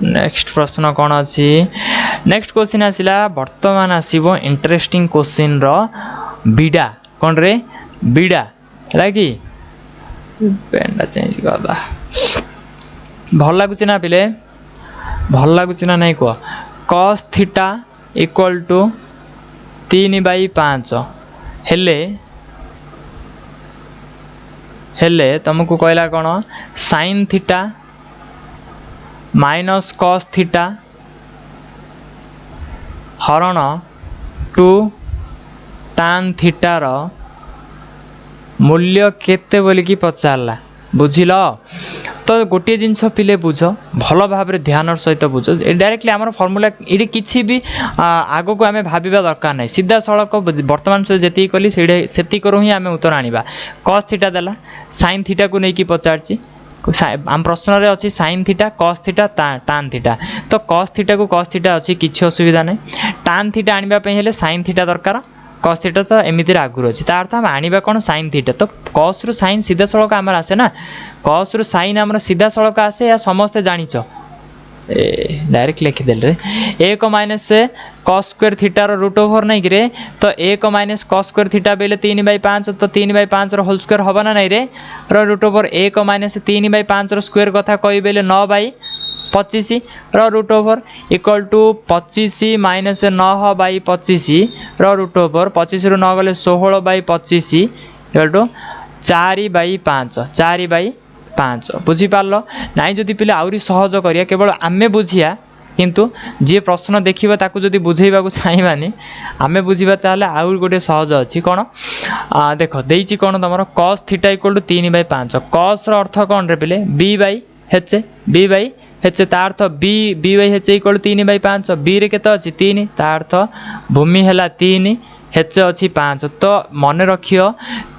नेक्स्ट प्रश्न कौन अच्छी नेक्स्ट क्वेश्चन आसला वर्तमान आसो इंटरेस्टिंग क्वेश्चन बीड़ा कौन रे बीड़ा है कि पेनटा चेंज करदा भल लगुच ना पिले भल लगुच ना नहीं कह कस थीटा इक्वल टू 3/5 हेले तुमको कहला कौन sine theta minus cos theta हरण 2 टान थीटार मूल्य केते बोली कि पचारा बुझिल तो गोटे जिनस पिले बुझ भल भाव ध्यान सहित बुझ डायरेक्टली आम फर्मूला ये किसी भी आग को आम भावा दरकार ना सीधा सड़क बर्तमान जी कली से ही आम उत्तर आने कस थीटा देला साइन थीटा को लेकिन पचारची आम प्रश्न रे अच्छी sine theta cos theta tan theta तो कस थीटा को कस थीटा अच्छी किसी असुविधा नहीं टान थीटा आने साइन थीटा दरकार कस थीटा तो एमती आगुरी अच्छी तार आम आने कौन साइन थीटा तो कस रु साइन सीधा सड़क आम आसे ना कस रु साइन आम सीधा सड़क आसे या समस्ते जानिच डायरेक्ट लिखिदेले 1 माइनस कस स्क्वायर थीटार रूट ओवर नहीं कि तो 1 माइनस कस स्क्वायर थीटा बेले 3/5 तो 3/5 होल स्क्वायर हम ना नहीं रे रूट ओवर 1 माइनस 3/5 स्क्वायर कथा कही बेले 9/25 root over equal to 25 minus 9/25 root over 25 रु 9 गले 16/25 इक्वल टू 4/5 बुझीपार ना जदि पिले आहरी सहज करिया केवल आमे बुझिया किंतु जी प्रश्न देखिबा ताकू जदि बुझेइबा को चाहबानी आमे बुझिबा ताले आउर गोटे सहज अछि कोन देख देइछि कोन तमरो cos theta equal to 3/5 cos रो अर्थ कोन रे पिले b बाई h ता अर्थ b by h equal to 3/5 b रे केते अछि 3 ता अर्थ भूमि हला 3 हेच अच्छी 5 तो मन रखियो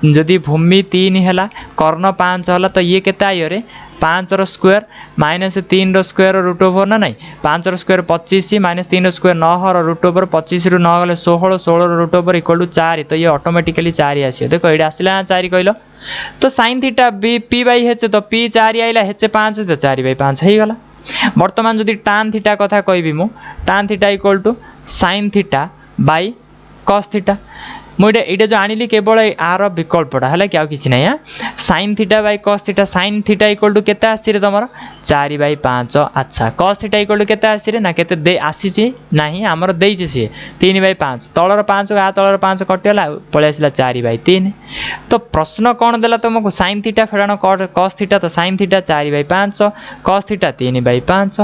जदि भूमि 3 है कर्ण 5 है तो ये केते आइए 5 रो स्क्वायर माइनस 3 रो स्क्वायर रूट ओवर ना नहीं 5 रो स्क्वायर 25 माइनस 3 रो स्क्वायर 9 रो रूट ओवर 25 रु 9 गले 16 16 रो रूट ओवर इक्वल टू 4 तो ये ऑटोमेटिकली 4 आसी देखो ये आसला 4 कहल तो sin theta B P by H तो पी 4 आइला हेच 5 तो 4 बाई 5 हो गला। वर्तमान जदि tan थीटा कथा कहबी मु tan theta equal to sin theta by cos theta मुझे ये जो आनिली केवल आर विकल्पटा है कि किसी ना sin theta by cos theta sin theta equal to केते आसी तुम 4 बाई 5 अच्छा cos थीटा इक्वल टू केते आसी ना केते दे आसी ना आमर देइछि सी 3 by 5 colour 5 uh colour 5 कटिगला पळै आसिला 4 by 3 तो प्रश्न कौन देला तुमको sin थीटा फेराण cos थीटा तो sin theta 4 by 5 cos theta 3 by 5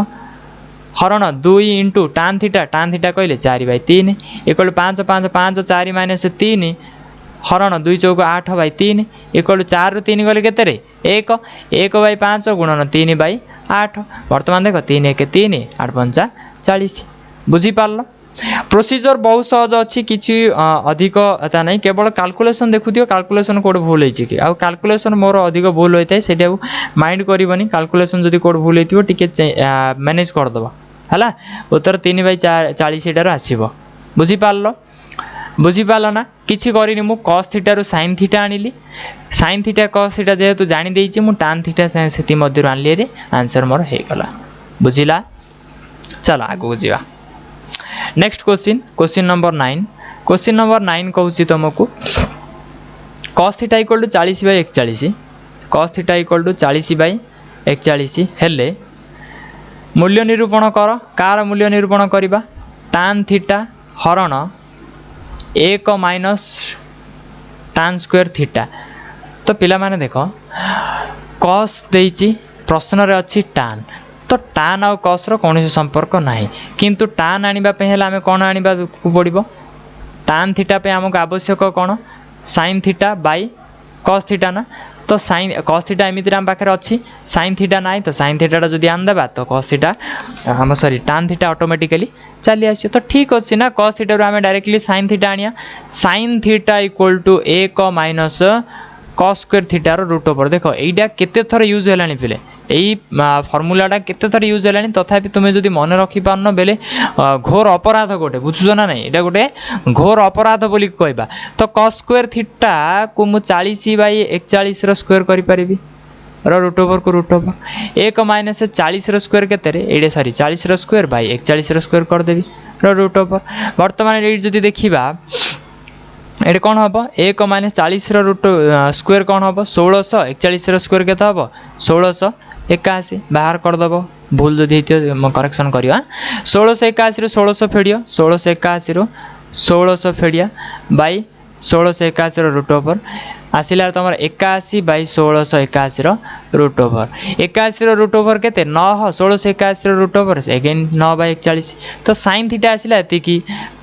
हरण 2 इंटू tan थीटा कहले 4 बाई 3 इक्वल 5 5 5 4 माइनस 3 हरण 2 चौक 8 बाई 3 इक्वल 4 रु 3 गले केते 1 1 बाई 5 गुणन 3 बाई 8 वर्तमान देख 3 1 3 8 5 40 बुझी पारल प्रोसीजर बहुत सहज अच्छी किसी अधिक एता नहीं केवल कैलकुलेशन देखुथियो कैलकुलेशन कोड भूल होइछि कि आ कैलकुलेशन मोर अधिक भूल होइताय सेटा माइंड करबनी कैलकुलेशन जदि कोड भूल होइतिबो टिके मैनेज कर दबा हला उत्तर 3 बाई 40 एटार आसीबो बुझी पारल ना किछि करिनि मु cos थीटा रु sin थीटा आनिली sin थीटा cos थीटा जेहेतु जानि देइछि मु tan थीटा सेति मध्य आनली रे आंसर मोर हे गला बुझिला। चलो आगु जीवा नेक्स्ट क्वेश्चन नंबर 9 कहूँ तुमको cos theta equal to 40 by 41 cos theta equal to 40 by 41 हेले मूल्य निरूपण कर कार मूल्य निरूपण करवा tan थीटा हरण 1 माइनस tan स्क्वायर थीटा तो पिला माने देखो cos देइछि प्रश्न रे अच्छी tan तो tan आउ cos रो कौन संपर्क नाही किंतु tan आनिबा पे हेला हमें कौन आनिबा को पड़िबो tan थीटा पे हमको आवश्यक कौन sin theta by cos theta ना तो sin cos थीटा एमिति राम पाखरे अच्छी sin थीटा नाही तो sin थीटा जदि आन देबा तो cos थीटा हम सॉरी tan थीटा ऑटोमेटिकली चली आसी तो ठीक अच्छी ना cos थीटा रो हमें डायरेक्टली sin थीटा आनिया sin theta equal to 1 minus cos square theta रो रूट ओवर देखो एइडा केते थर यूज हेलानी पिले यही फर्मुलाटा केते थर यूज हेलानी तथापि तुम्हें जदि मन रखी पारन बेले घोर अपराध गोटे बुझुछ ना नहीं एटा गोटे घोर अपराध बोली कहबा तो cos स्क्वायर थीटा को मु 40 बाई 41 रो स्क्वायर करि परिबी रूट ओवर को रूट ओवर 1 माइनस 40 रो स्क्वायर केते रे एडे सॉरी 40 रो स्क्वायर बाई 41 रो स्क्वायर कर देबी रूट ओवर वर्तमान एडी जदि देखिबा ये कौन हम 1 माइनस 40 रूट स्क्वायर कौन हम 1641 स्क्वायर के हम 1681 बाहर करदेव भूल जदि करेक्शन करवा 1681 रू 1600 फेड़ियो 1681 रू 1600 फेड़िया बाई 1681 रूट ओवर आसिला तुम 81 by 1681 root over 81 root over के 9 1681 रूट ओवर एगेन 9 बाई 41 तो sin थीटा आसिला एतिकी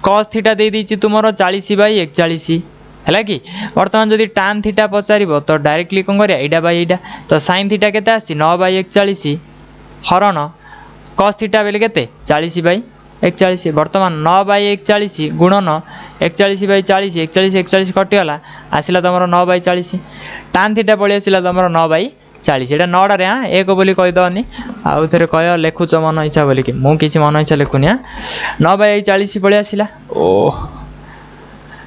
cos थीटा दे दीची तुमरो 40 बाई 41 है कि वर्तमान जदि tan थीटा पचार तो डायरेक्टली कौन करिया एडा बाई एडा तो sin थीटा केते आसी 9 बाई 41 हरण cos थीटा बेले केते 40 बाई 41 वर्तमान 9 बाई 41 गुणन 41 बाई 40 41 41 कटिगला आसिला तुम 9 बाई 40 tan थीटा पलि आसिला तुम 9 बाई 40 एटा 9 रे हाँ एक बोली कहीदनी आउ थे कह लिखुच मन इच्छा बोलिक मुझे मन इच्छा लिखुनि 9 बाई 40 पलि आसिला ओ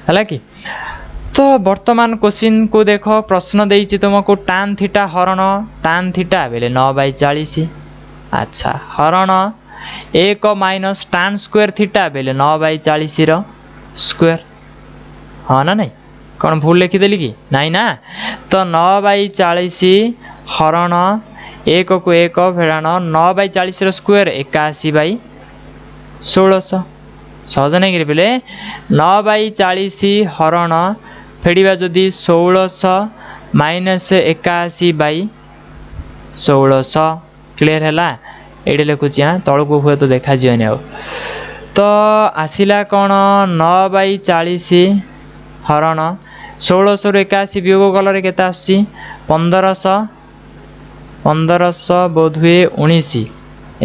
है कि तो वर्तमान क्वेश्चन को देख प्रश्न देइछि तुमको tan थीटा हरण tan थीटा बेले 9 बाई 40 अच्छा हरण 1 माइनस tan स्क्वायर थीटा बेले 9 बाई 40 रो स्क्वायर हाँ ना नहीं कौन भूल लिखिदेली कि नहीं ना तो 9 बाई 40 हरण 1 को 1 फेराण 9 बाई 40 रो स्क्वायर 81 बाई 1600 सहज नहीं कि बोले 9 बाई 40 हरण फेड़ा जदि 1600 माइनस 81 बाई 1600 क्लियर है ये लिखुची हाँ तौक हुए तो देखा जीवन आ तो आसला कौन 9 बाई 40 हरण 1600 81 वियोग कलर के 1500 बोध हुए 19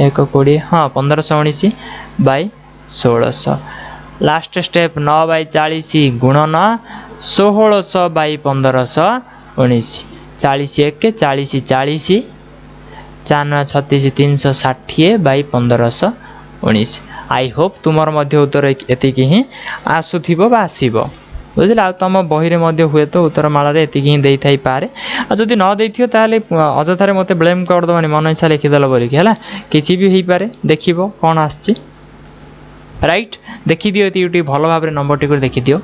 1 20 हाँ 1519 बाई 1600 लास्ट स्टेप 9/40 गुणन 1600/1519 40 1 40 40 4 9 36 360/1519 आई होप तुमर मध्य उत्तर एतिकी ही आसुथिबो बा आसीबो बुझिल आ तुम बही हुए तो उत्तर माला एतिकी ही देई थाई पारे आ जदि न देथियो ताले अजथारे मते ब्लेम कर दबानी मन इच्छा लिखिदेल बोली कि हैला किछि भी होई पारे देखिबो कोन आछी राइट देखि दियो एति यूटी भलो भाबरे नंबर टी कर देखि दियो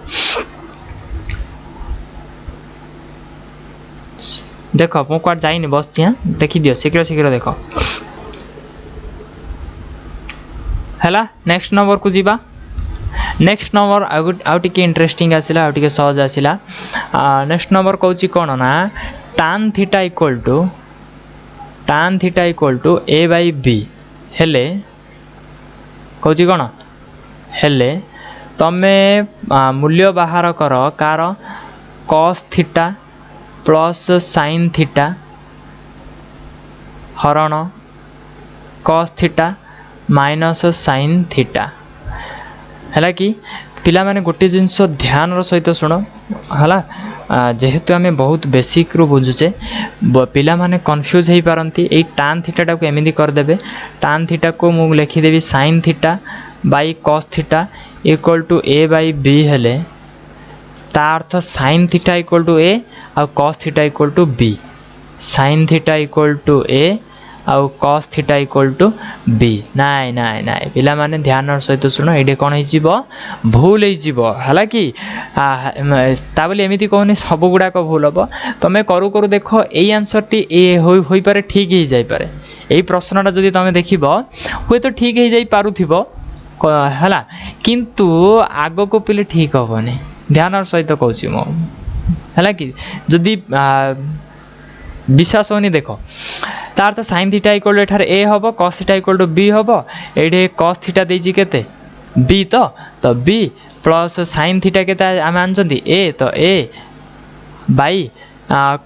देख मु क्वाड जाइनि बसछि हां देखि दियो शीघ्र शीघ्र देख हैला नेक्स्ट नंबर को जीवा नेक्स्ट नंबर आउट के इंटरेस्टिंग आसिला आउट के सहज आसिला नेक्स्ट नंबर कहूँ कौन ना tan theta equal to a by b हेले कहूँ कौन हेले तमे मूल्य बाहर कर car cos theta plus sin theta हरण cos theta minus sin theta है कि पिला माने गोटे जिनस ध्यान सहित शुण है जेहेतु आम बहुत बेसिक रू बुझुचे पिला माने कन्फ्यूज हो पारती यही tan थीटा को एमती करदे tan थीटा को मुझे लिखिदेवी sin theta by cos theta equal to a by b हेले ता अर्थ sin theta equal to a और cos theta equal to b sin theta equal to a आउ cos theta equal to b नाइ नाइ नाइ पिला माने ध्यान सहित शुण ये कौन हो भूल है कि ता बोली एमती कहनी सब गुड़ाक भूल हम तुम्हें करू करू देख यही आंसर टी हो पारे ठीक हो जापे यही प्रश्नटा जब तुम देख हुए तो ठीक हो जाई पारुथिबो है किंतु आग को पिले ठीक हेनी ध्यान सहित कहूँ है कि जदि विश्वास होनी देख तार तो sin थीटा इक्वल टू एठार a हम cos theta equal to b हम ये cos थीटा देछि केते b तो b प्लस sin थीटा केते आम आनचंती a तो a बाई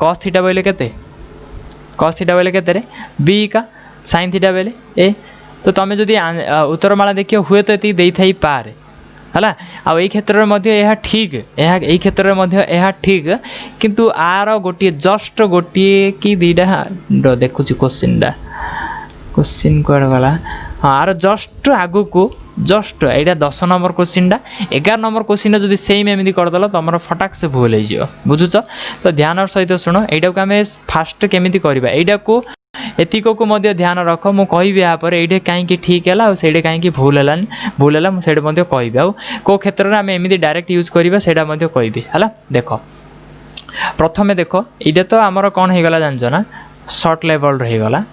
cos थीटा बोले केते cos थीटा बोले केते रे b का sin थीटा बोले a तो तुम जदि उत्तर माला देखियो हुए तो ये दे थाई पारे है आई क्षेत्र में ठीक यही क्षेत्र में ठीक किंतु आर गोटे जस्ट गोटे कि दीटा देखुची क्वेश्चन कौन गला हाँ आर जस्ट आगु को जस्ट यहाँ 10 नंबर क्वेश्चनटा 11 नंबर क्वेश्चन जब सेम एमती करदेल तुम फटाक से भूल हो बुझुच तो ध्यान सहित शुण यहाँ को आम फास्ट केमी करवा यहाँ को एतिक को मध्य ध्यान रख मु कहि यापर ये कहीं ठीक है से कहीं भूल है मुझे कहि कौ क्षेत्र में आम एमती डायरेक्ट यूज करवा से कहि है देख प्रथम देख ये तो आमर कौन हो गला जान ना सर्ट लेवल रहीगला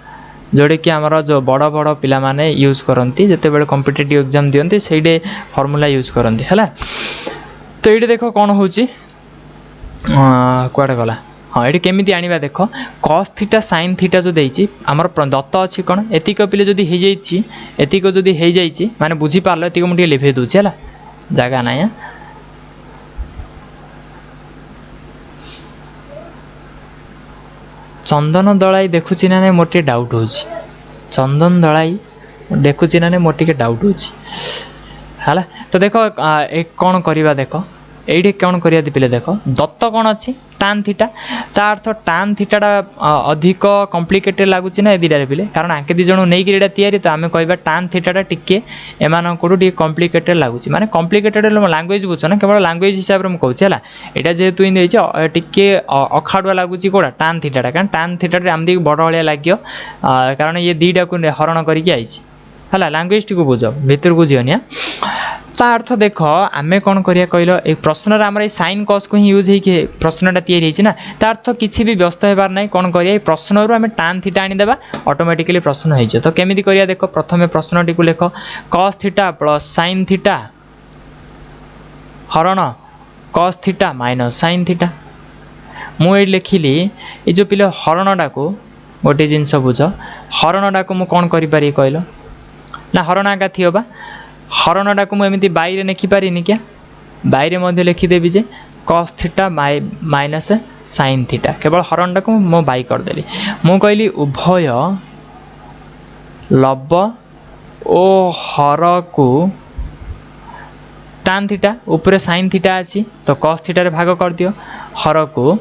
जोड़े कि आमर जो बड़ बड़ पिला माने यूज करती जिते बड़े कॉम्पिटिटिव एग्जाम दियंती से फॉर्मूला यूज करती है तो ये देख कौन हो कुआड़े गला हाँ ये केमी आने देख cos थीटा sin थीटा जो देती आमर दत्त अच्छी कौन एतिक पिले जदि हो जाइए एतिक जदि हो जाइए माने बुझीपार एतिक मुझे लिभे दूसरी है जगह ना चंदन दलाई देखुची ना मोर टे डाउट हो चंदन दलाई देखुची ना मोर टे डाउट हो तो देख कौन करवा देख ये कौन करिया पिले देख दत्त कौन अच्छी tan थीटा ता अर्थ tan थीटाटा अधिक कॉम्प्लिकेटेड लगुच ना दीटा पिले कारण आंके दी जन नहीं कि तैयारी तो आम कह tan थीटाटा टिके एमान टे कॉम्प्लिकेटेड लगुच माने कॉम्प्लिकेटेड लैंग्वेज बुझ ना केवल लैंग्वेज हिसाब से मुझे कहूँ है जेहेतु टिके अखाड़ुआ लगुच कौटा tan थीटाटा कारण tan थीटाटा आम दी बड़ भाया लगे कारण ये दीटा को हरण करके आई है लैंग्वेज टी बुझ भितर को जीवनी ता अर्थ देख आमे कौन करिया कहल एक प्रश्न आम साइन कस को ही यूज हो प्रश्नटा तैयारी ना ता अर्थ किसी भी व्यस्त होबार ना कौन करिया प्रश्न रू आम tan थीटा आनीदेवा ऑटोमेटिकली प्रश्न हो तो केमी करिया देख प्रथम प्रश्न टी को लेख cos theta plus sin theta हरण cos theta minus sin theta मुझे लिखिली ये जो पिले हरणटा को गोटे जिनस बुझ हरणटा को मुझे कौन करी कहल ना हरण आगा थी बा हरणटा को मुझे बैरे लिखिपारे क्या बैरे लिखिदेवी जे cos theta minus sin theta केवल हरणटा को मो बाई करदेली मु कहली उभय लब ओ हर को tan थीटा ऊपर sin थीटा अच्छी तो cos थीटा रे भाग कर दियो हर को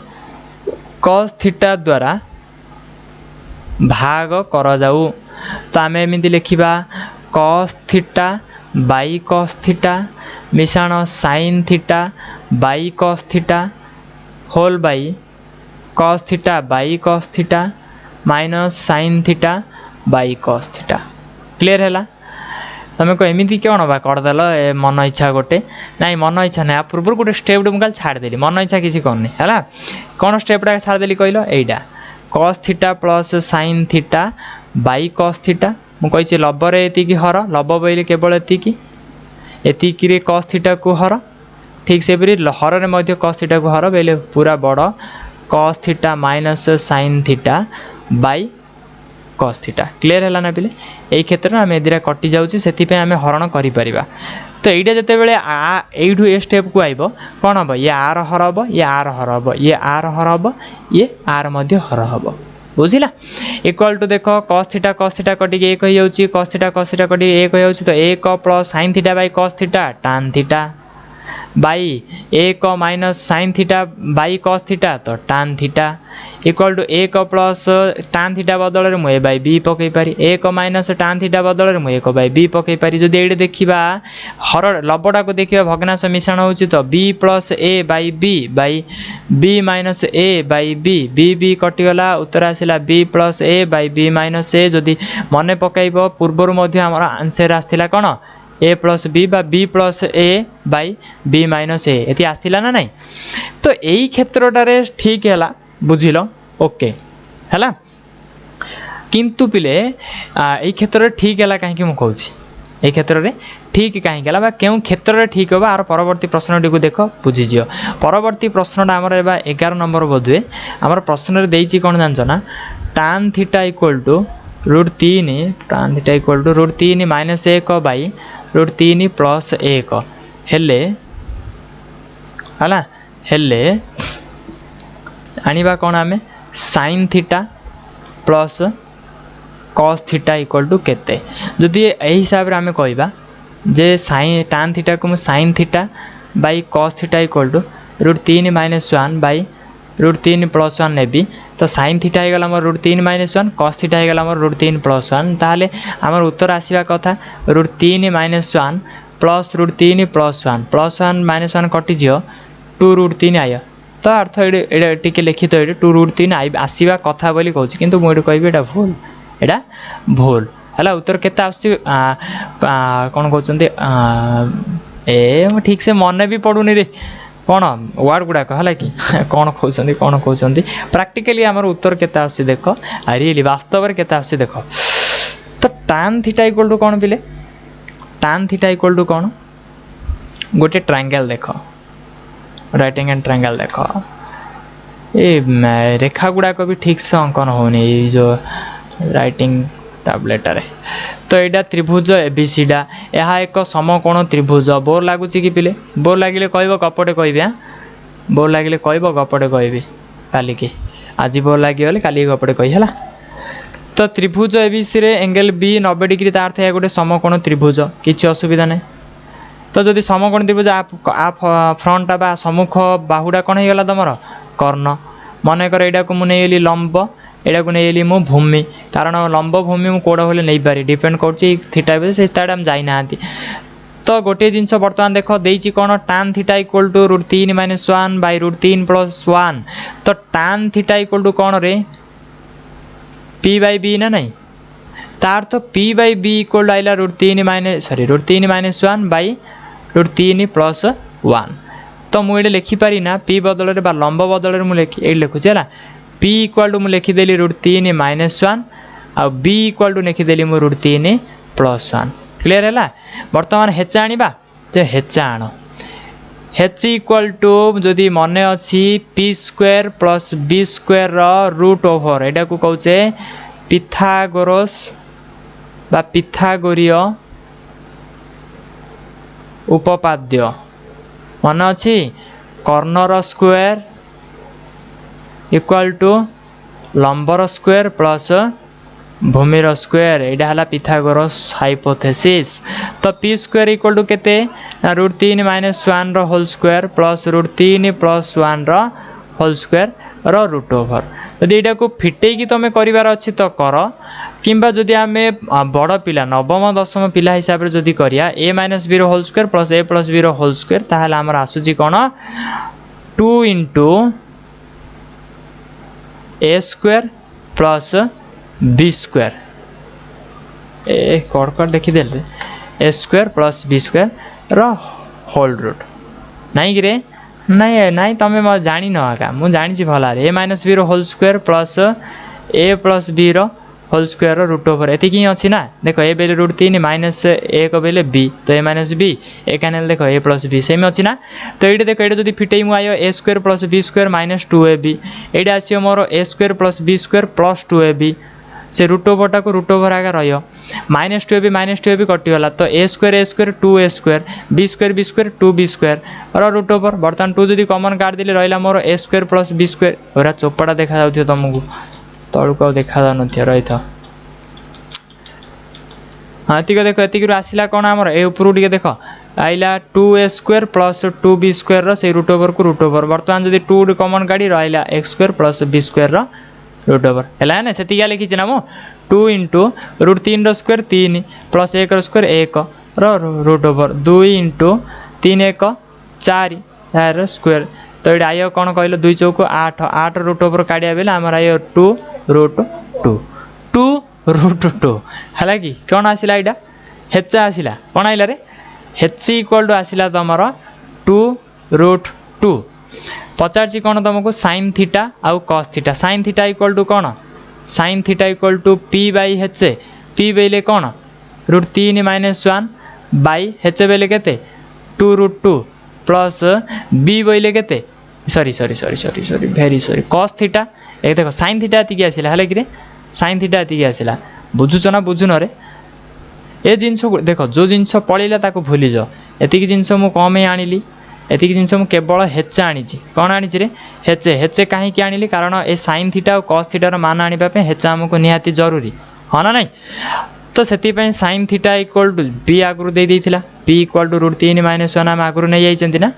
cos थीटा द्वारा भाग कर जाऊ तो आम एमती लिखा cos theta by cos theta मिशाण sin theta by cos theta whole by cos theta by cos theta minus sin theta by cos theta clear है तुम को एमती कौन बा करदेल मन इच्छा गोटे ना मन इच्छा ना पूर्व गोटे स्टेप मुझे छाड़देली मन इच्छा किसी करनी है कौन स्टेपटा छाड़देली कहल यहीटा cos theta plus sin theta by cos theta मुझे लबर ये हर लब बोले केवल एतिकी cos थीटा को हर ठीक से हर में cos थीटा को हर बोले पूरा बड़ cos theta minus sin theta by cos theta clear है ना पिले यही क्षेत्र में आम ए कटि जाऊँगी आम हरण कर तो ये जिते बड़े यू ए स्टेप को आइब कौन हम ये आर हर हम ये आर हर हम ये आर हर हम ये आर हर हम बुझला इक्वाल टू देख cos थीटा कटिक एक हो जाऊँगी cos थीटा कटिक एक हो जाऊँगी तो एक plus sin theta by cos theta tan theta by एक minus sin theta by cos theta तो tan थीटा इक्वाल टू एक प्लस tan थीटा बदल में ए बाई बी पकई पारि एक माइनस tan थीटा बदल में एक बाई बी पकई पारि जदि ये देखा हर लबटा को देखा भग्नांश मिश्रण होची तो B plus A by B minus A by B B कटिगला उत्तर आसला B plus A by B minus A जदि मन पकईब पूर्वर आमर आंसर आसला कौन ए प्लस बी बा B plus A by B minus A ये आसला ना नहीं तो यही क्षेत्रटारे ठीक है बुझिल ओके है किंतु पिले यही क्षेत्र ठीक है कहीं मुझे कहूँ ये क्षेत्र में ठीक कहीं क्यों क्षेत्र ठीक होगा आर परवर्ती प्रश्न टी देख बुझीज परवर्ती प्रश्नटा आमर 11 नंबर बोधे आमर प्रश्न देती कौन जान ना tan theta equal to √3 tan theta equal to √3 minus 1 by √3 plus 1 हेले आनिबा कौन आमे sin theta plus cos theta equal to केते जदि यही हिसाब रे आमे कहबा जे tan थीटा को sin theta by cos theta equal to √3 minus 1 by √3 plus 1 नेबी तो sin थीटा हो गला मोर √3 माइनस 1 cos थीटा हो गला मोर √3 प्लस 1 ताले आमर उत्तर आसीबा कथा √3 माइनस 1 प्लस √3 प्लस 1 माइनस 1 कटि जियो 2√3 आय तो अर्थ ये टिके लिखित ये 2√3 आसवा कथा बोली कहूँ किंतु मुझे कहबी एटा भूल है उत्तर केते आसुची कौन कहते ठीक से मन भी पड़ूनी रे कौन वार्ड गुड़ाक है कि कौन कहते प्राक्टिकली आमर उत्तर केते आसुची देख रियली वास्तव में केते आसुची देख तो tan थीटा इक्वल टू कौन पिले tan थीटा इक्वल टू कौन गोटे ट्रायंगल देख राइट एंगल ट्रायंगल देख ये रेखा गुड़ाक भी ठीक से अंकन होनी जो राइटिंग टैबलेट तो यहाँ त्रिभुज एबीसीडा यह एक समकोण त्रिभुज बोर लगुच कि पिले बोर लगे कह गपटे कह बोर लगे कह गपटे कहबी काली की आज बोर लगे काली गपटे कही है तो त्रिभुज एबीसी रे एंगल बी 90 डिग्री तार थे गोटे समकोण त्रिभुज किसी असुविधा नहीं तो जदि समकोण त्रिभुज फ्रंटा बा सम्मुख बाहुटा कौन होगा तुम कर्ण मनकर यहाँ को मुझे लंब यहाँ को नहीं मु भूमि कारण लंब भूमि मुझे कौड़ा होले नहीं पारि डिपेंड कर थीटा से आम जाना तो गोटे जिनस बर्तमान देख देती कौन tan theta equal to √3 minus 1 by √3 plus 1 तो tan थीटा इक्वल टू कौन रे p बाई बी ना नहीं तार तो p by B equal to आइला √3 माइनस 1 बाई √3 प्लस 1 तो मुझे लिखिपारी ना p बदल में लंब बदल में मुझे लिखुची है p इक्वल टू मुझे लिखिदेली √3 माइनस 1 आ b इक्वल टू लिखिदेली मु √3 प्लस 1 क्लियर है बर्तमान हेच आनिबा तो हेच आण हेच इक्वल टू जदि मन अच्छी p square plus b square root over यहाँ को कौचे पिथागोरस बा पिथागोरीय उपपाद्य मन अच्छी कर्णर स्क्वायर इक्वल टू लंबर स्क्वायर प्लस भूमिर स्क्वायर एटा हला पिथागोरस हाइपोथेसिस। तो पी स्क्वायर इक्वल टू केते √3 - 1 रो होल स्क्वायर प्लस √3 + 1 रो होल स्क्वायर रो रूट ओवर। जदि एटा को फिटे की तमे करिवार अछि तो कर, किंबा जदि आमे बड़ पिला नवम दशम पिला हिसाब रे जदि करिया a - b रो whole square plus a + b रो होल स्क्वायर, ताहले हमर आसुची कोन 2 * a square plus b square ए कड़ देखी देले a square plus b square रो होल रूट नहीं कि रे नहीं नहीं तमें मैं जानी न आका मुझे जानी भल a - b रो whole square plus a + b रो होल स्क्वायर रो रूट ओवर एति की अछि ना। देखो a बेले √3 - 1 बेले b, तो a - b ए कैनल देखो a + b सेम अछि ना। तो एटे देखो एटे जदि फिटेई मु आयो a square plus b square minus 2ab, Ete आसियो more a square plus b square plus 2ab, से रूट ओवर टा को रूट ओवर आगे रहियो -2ab कटिगला। तो a square 2a square b square 2b square और रूट ओवर बर्तमान 2 जदि कॉमन काट देले रहिला मोर a square plus b square. ओरा चोपड़ा देखा जाउथियो तुमको तळुक देखा जा नथियो रहि था। हाँ एतिक देखो एतिक आसला कौन आमर ए ऊपर टिके देख आइला 2a square plus 2b square रो से रूट ओवर को रूट ओवर बर्तमान जदि 2 कॉमन काढी रहिला x square plus b square रो रूट ओवर है ना। से लिखी ना मु 2 * √3 रो स्क्वायर 3 प्लस 1 रो स्क्वायर 1 रो रूट ओवर 2 * 3 * 1 4 रो स्क्वायर। तो ये आयो कौन कहल 2 × 4 = 8 8 रूट ओवर काढ़िया बेले आमर आयो 2√2 है कि कौन आसला यहाँ हेचा आसला कौन आइला रे हेच इक्वल टू आसला तुम 2√2 पचार कौन तुमको sin थीटा आउ cos theta. sin theta equal to कौन sin theta equal to p/h p बेले कौन √3 - 1 बाई h बेले केते 2√2 प्लस b बेले केते sorry very sorry cos theta. एक देखो sin थीटा एतिकी आसला है कि sin थीटा एतिकी आसला बुझुच ना बुझुन रे ए जिनस देख जो जिनस पड़ेगा ताको भूली जाओ। एतिकी जिनस मु कम आनिली एतिकी जिनस मु केवल हेच आनी कौन आनी रे हेचे कहीं आनिली कारण ए sin थीटा और cos थीटार मान आने हेच आमको निहाती जरूरी हाँ ना नहीं। तो से sin theta equal to b आगुरी दे देइथिला p इक्वल टू √3 - 1 आम आगुरी नहीं जाइछन्ती ना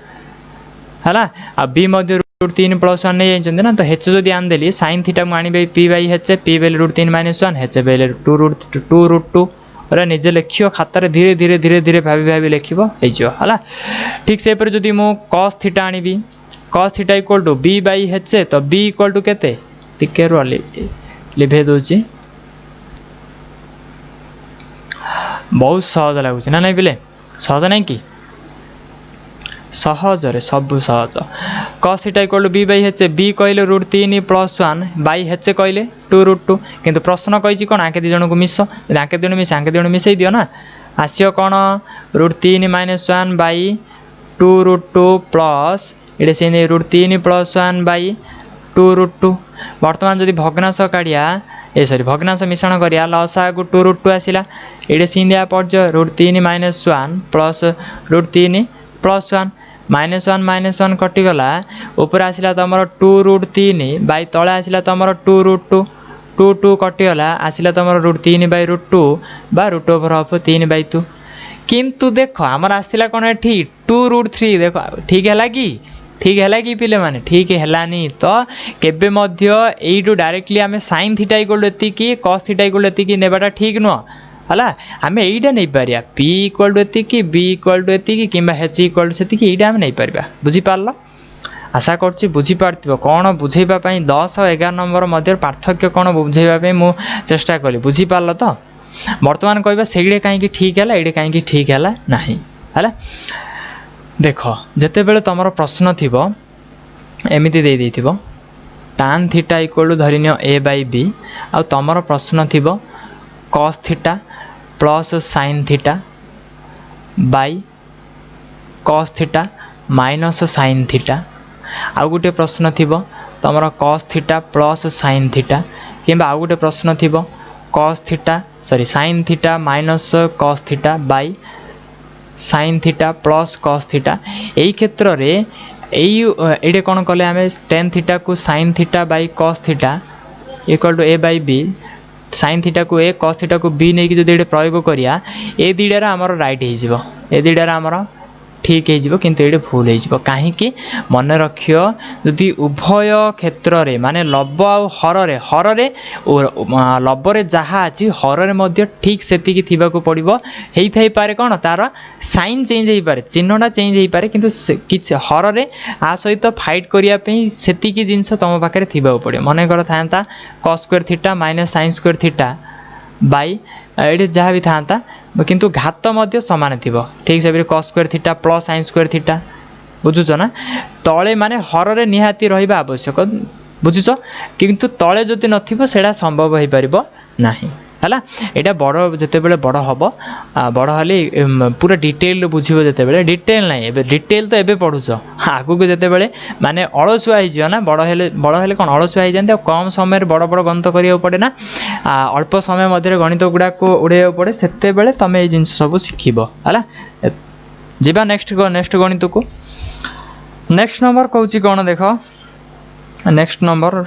है आ b मध्य √3 + 1 नहीं जाइछन्ती ना। तो हेच जदि आनदेली sin थीटा मु आनिबे p/h p बेले √3 - 1 हेच बेले 2√2 और निजे लिखियो खातार धीरे धीरे धीरे धीरे भाभी भाभी लिखिबो है ठीक से पर जदि मु cos थीटा आनिबी cos theta equal to b/h तो b इक्वल टू केते टिके रो लिभे दोची बहुत सहज लगुच ना नहीं पिले सहज नहीं कि सहज रे सब सहज cos theta equal to b/h b कहले √3 + 1 बाई h कहले 2√2 किंतु प्रश्न कही कौन आके दिजन को मिस आके दिजन मिसई दियो ना आसियो कौन √3 - 1 बाई 2√2 प्लस ये से √3 + 1 बाई 2√2 बर्तमान जदि भग्नांश काढ़िया ए सॉरी भग्नांश मिश्रण करिया लसा को 2√2 आसिला ये सीधा पड़ √3 - 1 प्लस √3 + 1 -1 कटिगला ऊपर आसला तुम 2√3 बाई तले आसला तुम 2√2 कटिगला आसला तुम √3/√2 बा रूट ओवर ऑफ 3/2 किंतु देख आमर आसला कौन ये 2√3 देख ठीक है कि पिले माने ठीक है तो केबे मध्य एटू डायरेक्टली आम sin थीटा इक्वल एतिकी cos थीटा इक्वल एतिकी नेबाटा ठीक नुह है आम यहीटा नहीं पारिया p इक्वल टू एतिकी b इक्वल टू एतिकी किंबा h इक्वल टू सेतिकी एटा आम नहीं पारिबा बुझिपारल। आशा करछि बुझिपारथिबो कौन बुझेबा पई 10 और 11 नंबर मध्य पार्थक्य कौन बुझेबा पई मु चेष्टा कली बुझिपारल। तो वर्तमान कहबा सेगडे कहीं ठीक है एडे कहीं ठीक है नहीं है देख जेते बेले तुमर प्रश्न थिबो एमिति दे देथिबो tan थीटा इक्वल टू धरिनियो a/b आ तुमर प्रश्न थिबो cos theta plus sin theta by cos theta minus sin theta आउ गोटे प्रश्न थिबो तुमर cos theta plus sin theta किंबा आउ गोटे प्रश्न थिबो cos theta sorry sin theta minus cos theta by sin theta plus cos theta एई क्षेत्र रे एडे कौन कले आम tan थीटा को sin theta by cos theta equal to a/b sine theta को ए कस थीटा को बी नहीं कि जो प्रयोग करिया ए दुईटार आमर रईट हो ए दुईटार आमर ठीक हो किंतु ये भूल हो कहीं मन रखियो जदि उभय क्षेत्र में माने लब आ हर हर लबरे जहाँ अच्छी हर ठीक से पड़ो हो पारे कौन तार साइन चेंज हो पारे चिन्हटा चेंज हो पारे किंतु हर आ सहित फाइट करने से जिनस तुम पाखे थी पड़ो मनकर था cos square theta minus sine square theta by ये जहाँ भी था किंतु घात सामान थी ठीक से cos square theta plus sine square theta बुझुच ना तले माने हर निहाती रहा आवश्यक बुझुच किंतु तले जदि नथिबो संभव हो पार ना है यहाँ बड़ जिते बड़ हम बड़ हेले पूरा डिटेल बुझे जिते डिटेल ना डिटेल तो एबे पढ़ुच आगू को जिते माने अलसुआ हो ना बड़ हेले कौन अलसुआ हो जाते कम समय बड़ बड़ गणित करा पड़े ना अल्प समय मध्य गणित गुड़ाक उड़े पड़े से तुम ये जिन सब शिखब है जा नेक्स्ट गणित को नेक्स्ट नंबर कौच कौन देख नेक्स्ट नंबर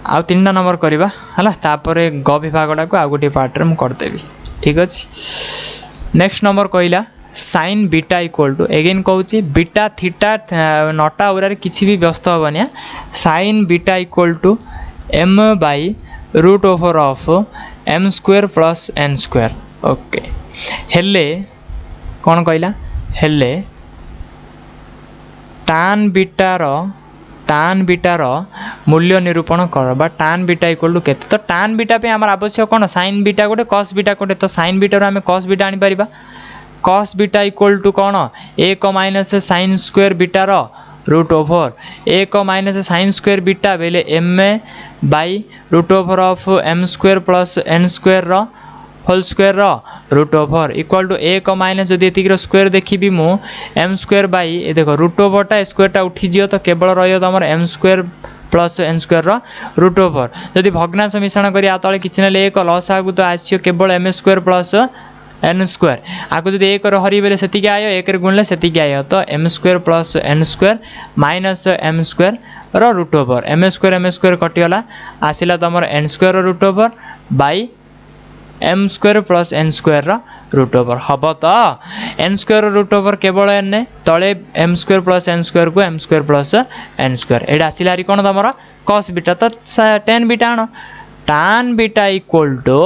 आउ 3टा नंबर करवा है तापर ग विभागटा को आउ गोटे पार्ट में करदेवी ठीक अच्छे नेक्स्ट नंबर कहला sine beta equal to again कहूँ बीटा थीटा नटा उरार किसी भी व्यस्त हेनी sine beta equal to M by root over of M square plus N square okay हेले कौन कहला हेले टान बीटार मूल्य निरूपण कर बा टान बीटा इक्वल टू केते तो टान बीटा पे आमर आवश्यक कौन साइन बीटा गोटे कस बीटा गोटे तो साइन बीटा आम कस बीटा आनी परिबा कस बीटा इक्वल टू कौन 1 माइनस साइन स्क्वायर बीटार root over 1 minus sine square beta बेले एम ए by root over of M square plus N square whole square root over equal to 1 minus जदि ये square देखी मु m square by देख root ओवरटा स्क्वायरटा उठीजी तो केवल रम m square plus N square root over जदि भग्नांश मिश्रण कर तले किसी ना एक लस आगु तो आसो केवल M square plus N square आगे जब एक हरी बेले से आय एक गुणले से आय तो m square plus N square minus m square root over m square कटिगला आसला तुम n square root over by m square plus N square root over हम तो एन स्क्वायर रूट ओवर केवल एन तले m square plus N square को m square plus N square ये आसला कौन तुम कस बीटा तो टेन बीटा आण tan beta equal to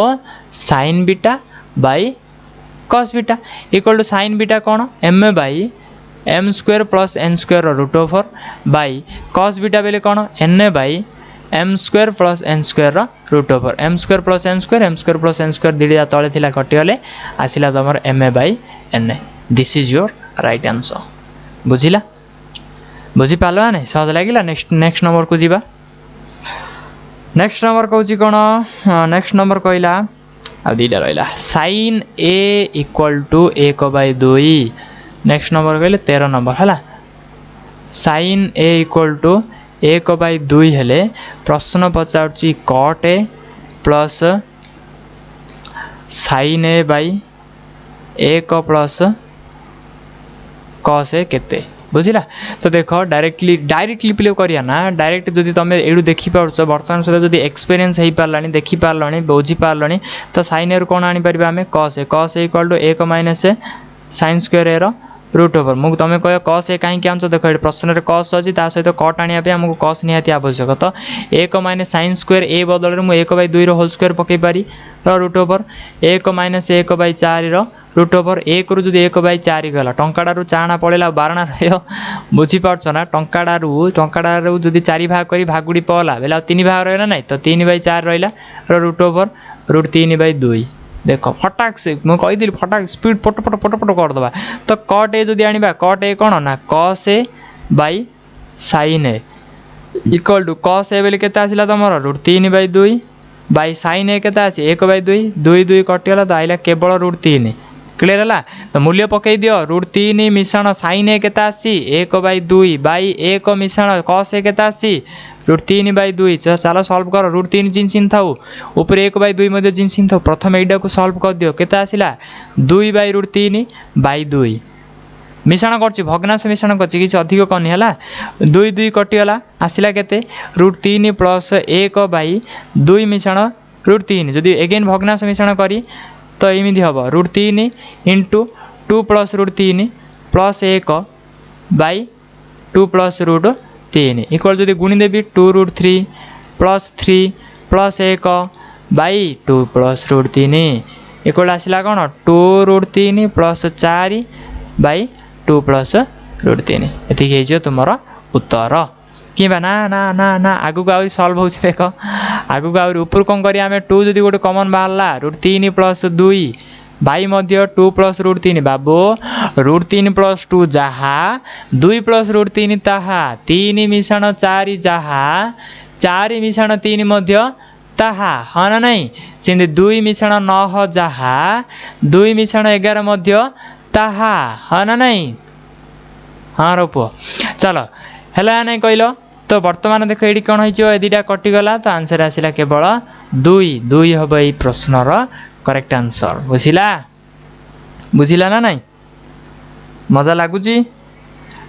sine beta by cos beta equal to sine beta कौन m by m square plus N square root over by cos beta बेले कौन n by m square plus N square root over m square plus N square दीटा तले थिला कटिगले आसला तुम m ए बाई एन ए this is your right answer बुझिला बुझी पाला ना सहज लगे नेक्स्ट नंबर को जीवा नेक्स्ट नंबर कहूँ कौन नेक्स्ट नंबर कहला आ दीटा रहा sine A equal to 1/2 next number कहले 13 नंबर है साइन ए इक्वल टू 1/2 हेले प्रश्न पचार cot A plus sine A by 1 plus cos A केते बुझिला तो देख डायरेक्टली प्ले करिया ना डायरेक्ट जदि तुम एडू देखी पार्छ बर्तमान सहित जदि एक्सपीरियंस हो पारा देखी पारा बुझी पारा तो साइन ए कौन आनीपर आम cos A equal to 1 minus sine square A root over मुझे तुम कह कस ए कहीं आंच देख प्रश्न कस अच्छी सहित कट आने आमको कस निहाती आवश्यक तो 1 माइनस साइन स्क्वायर ए बदल में 1/2 होल स्क्वायर पकई पारि root over 1 minus 1/4 root over 1 रु 1/4 गला टंकाड़ू चाणा पड़ेगा बारणा रही बुझीपार्छ ना टंकाड़ू जब 4 भाग कर भागुड़ी पला बेले 3 भाग रहा ना तो 3/4 रहा रूट ओवर रूट 3/2 देख फटाक से मुझे कही फटाक स्पीड पटपट करदे तो कट ए जदि आने कट ए कौन ना cos A by sine A equal to cos A बेले के आसला तुम रूट 3/2 बाई साइन ए के 1/2 2 कटिगला तो आइला केवल रूट 3 क्लियर है तो मूल्य पकई दियो रूट 3 मिश्रण साइन ए के 1/2 बाई 1 मिश्रण कस ए के रूट 3/2 चलो सॉल्व कर रूट 3 जिनसिन था ऊपर 1/2 जिनसिन था प्रथम यटा को सॉल्व कर दियो के आसला 2/√3/2 मिश्रण करछि भग्नांश मिश्रण करछि किछि अधिक करनी हला 2 2 कटिगला आसिला केते √3 प्लस 1/2 मिश्रण √3 जदि अगेन भग्नांश मिश्रण करी तो एमिति हबो √3 * 2 प्लस √3 प्लस 1/2 प्लस √3 इक्वल जदि गुणी देबी 2√3 प्लस 3 प्लस 1/2 प्लस √3 इक्वल आसिला कोन 2√3 प्लस 4/2 प्लस √3 एति हे तुमर उत्तर कि ना ना ना ना आगु आउरी सल्व हो देख आगु आउरी ऊपर कौन करिया आमे 2 जदि गोटे कॉमन बाहरला √3 प्लस 2 भाई मध्य 2 प्लस √3 बाबू √3 प्लस 2 जहा 2 प्लस √3 ताहा 3 मिश्रण 4 जहा 4 मिश्रण 3 मध्य ताहा हाँ ना नहीं सेंदे 2 मिश्रण 9 जहा 2 मिश्रण 11 मध्य ताहा हाँ ना नहीं हाँ रूप चलो है नहीं कहल तो बर्तमान देख ये कौन हो दुटा कटिगला तो आंसर आसला केवल 2 2 हम ये प्रश्नर करेक्ट आंसर बुझिला बुझिला ना नहीं मजा लगुच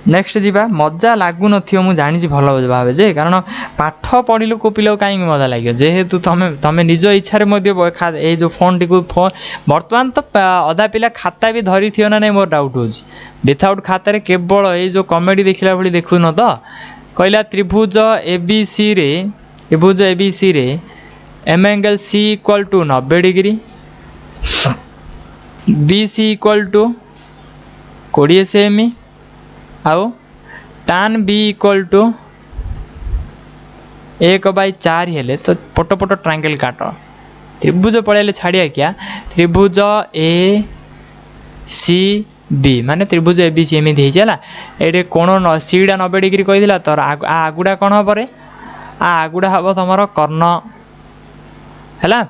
नेक्स्ट जीवा मजा लगुन मु जानी भल भावे जे कारण पाठ पढ़िलु को पिला कहीं मजा लगे जेहेतु तमें निज इच्छा ये जो फोन टी फोन बर्तमान तो अधा पिला खाता भी धरी थी ना नहीं मोर डाउट हो विथआउट खातार केवल ये जो कमेडी देखला भली देखु न तो कहला त्रिभुज एबीसी रे एम angle C equal to 90 degree BC equal to 20 सेमी आउ टान बी इक्वल टू 1/4 हेले तो पट पट ट्रायंगल काट त्रिभुज पड़े छाड़िया क्या त्रिभुज ए सी बी माने त्रिभुज ए बी सी एमती होगा ये कोण सीटा 90 डिग्री कही तो आगुड़ा कौन हम रे आगुड़ा हम तुम कर्ण है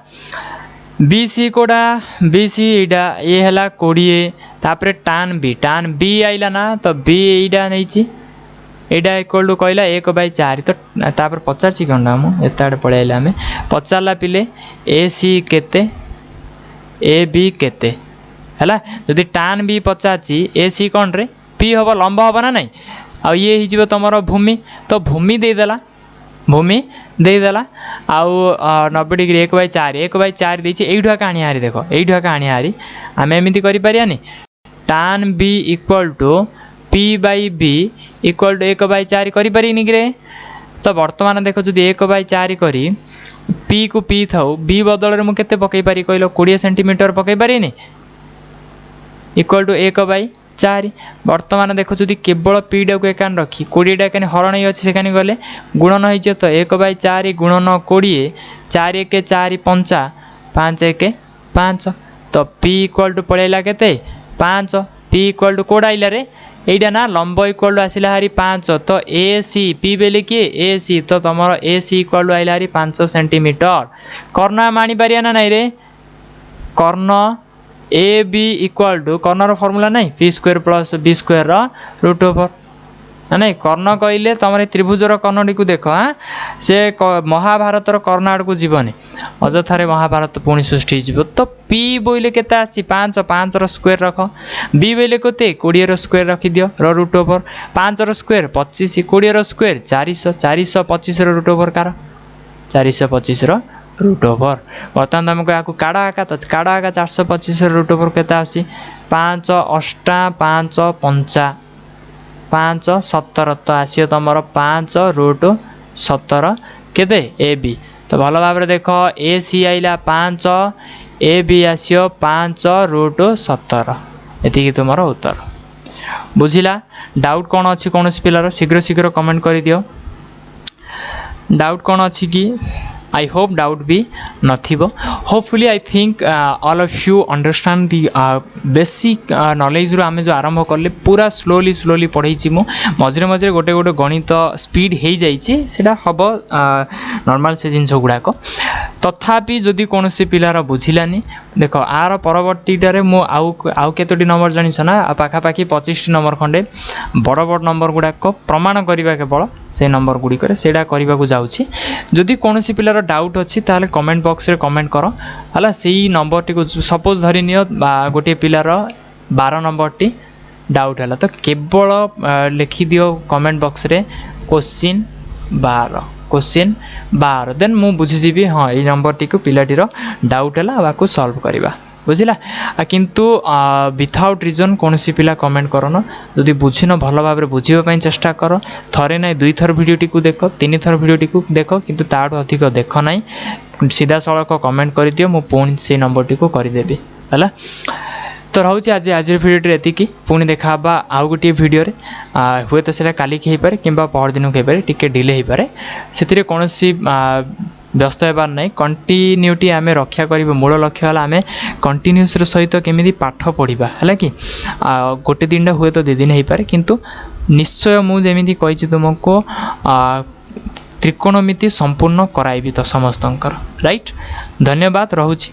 बी सी कोड़ा बी सी ये है 20 तापर टान बी आइला ना तो बी यहीटा नहीं यहाँ इक्वल टू कहला 1/4 तो तापर पचार कौन मुझे पलि आए आम पचारा पिले ए सी केते ए बी केते है जदि टान बी पचाची ए सी कौन रे पी हम लंब हम ना नहीं आ ये हो तुम भूमि तो भूमि देदेला आउ 90 डिग्री 1/4 देती यू कहानी हारी देख यू कहानी हारी आम एमती करें tan B equal to P by B equal to 1/4 करें कि तो बर्तमान देख जो 1/4 करी पी को पी था बी बदल में मुझे पकई पारि कहल 20 सेंटीमीटर पकई पारे इक्वल टू 1/4 बर्तमान देख जो केवल पीटा को एकान रखी 20टा एकान हरण ही अच्छे से गले गुणन हो तो 1/4 गुणन 20 4 1 4 5 5 1 5 तो पी इक्वल टू पड़ेगा के 5 पी इक्वल टू कोड आइला रे एटा ना लंब इक्वल टू आसला हारी 5 तो ए सी पी बेले किए ए सी तो तुम ए सी इक्वल टू आइला हारी 5 सेंटीमीटर कर्ण मानी पारिया ना नहीं रे कर्ण ए बी इक्वल टू कर्णर फर्मूला नहीं P square plus B square √ओवर नहीं कर्ण कहले तुम त्रिभुजर कर्णटी को देख हाँ से महाभारतर कर्ण आड़ को जीवनी अजथारे महाभारत पुणी सृष्टि हो तो पी बोले के 5 5 स्क्वायर रख बी बोले के 20 स्क्वायर रखी दियो √over 5 square 25 20 square 400 425 √over car 425 √over बर्तमान तुमको या काढ़ आका तो काढ़ आका 425 √ओवर के 5 8 5 5 5 17 तो आसियो तुम 5 √17 केते ए बी तो भल भाव देख ए सी आइला 5 ए बी आसियो 5 √17 एति तुम उत्तर बुझिला डाउट कौन अच्छी कौन पिलार शीघ्र शीघ्र कमेंट कर दियो डाउट कौन अच्छी कि I hope doubt be नथिबो hopefully I think all of you understand the basic knowledge रो आमे जो आरंभ करले पूरा स्लोली पढ़ाई छी मु मझरे मझरे गोटे गोटे गणित स्पीड हो जाइए सेटा हबो नॉर्मल से जिनस गुड़ाक तथापि जदि कौन से पिलार बुझिलानी देख आर परवर्तीटारे मु आउ केतोटी नंबर जानिस ना पाखापाखि 25 नंबर खंडे बड़ बड़ नंबर गुड़ाक प्रमाण करवा केवल से नंबर गुड़िक सेटा करने को जाऊँगी जदि कौन से पिलार डाउट अच्छी ताले कमेंट बॉक्स रे कमेंट कर हला से नंबर टी को सपोज धरी नियो गोटे पिलार 12 नंबर टी डाउट है तो केवल लिखिदियो कमेंट बॉक्स रे क्वेश्चन 12 देन मु बुझीजी हाँ ये नंबर टी को पिलाटीर डाउट है बाको सॉल्व करवा बुझिला किंतु विथआउट रीजन कौन सी पिला कमेंट करन जदि बुझिन भल भाव बुझापी चेष्टा कर थरे ना 2 थर भिडियोटी को देख 3 थर भिडियोटी को देख किंतु ताठू अधिक देख ना सीधा सड़क कमेंट कर दियो मु पुणी से नंबर टी को करदेवी है तो रोचे आज भिडियो एतिकी पुणी देखा आउ गोटे भिडियो हुए तो से काली हो पारे कि परदिन हो पारे टी डिले हो पारे से कौन व्यस्त होबार ना कंटिन्यूटी आम रक्षा कर मूल लक्ष्य है आम कंटिन्यूस सहित केमी पाठ पढ़ा है कि गोटे दिन हुए तो 2 दिन हो पारे किंतु निश्चय मुझे कही तुमको त्रिकोणमिति संपूर्ण कराइबी तो समस्तंकर राइट धन्यवाद रोची।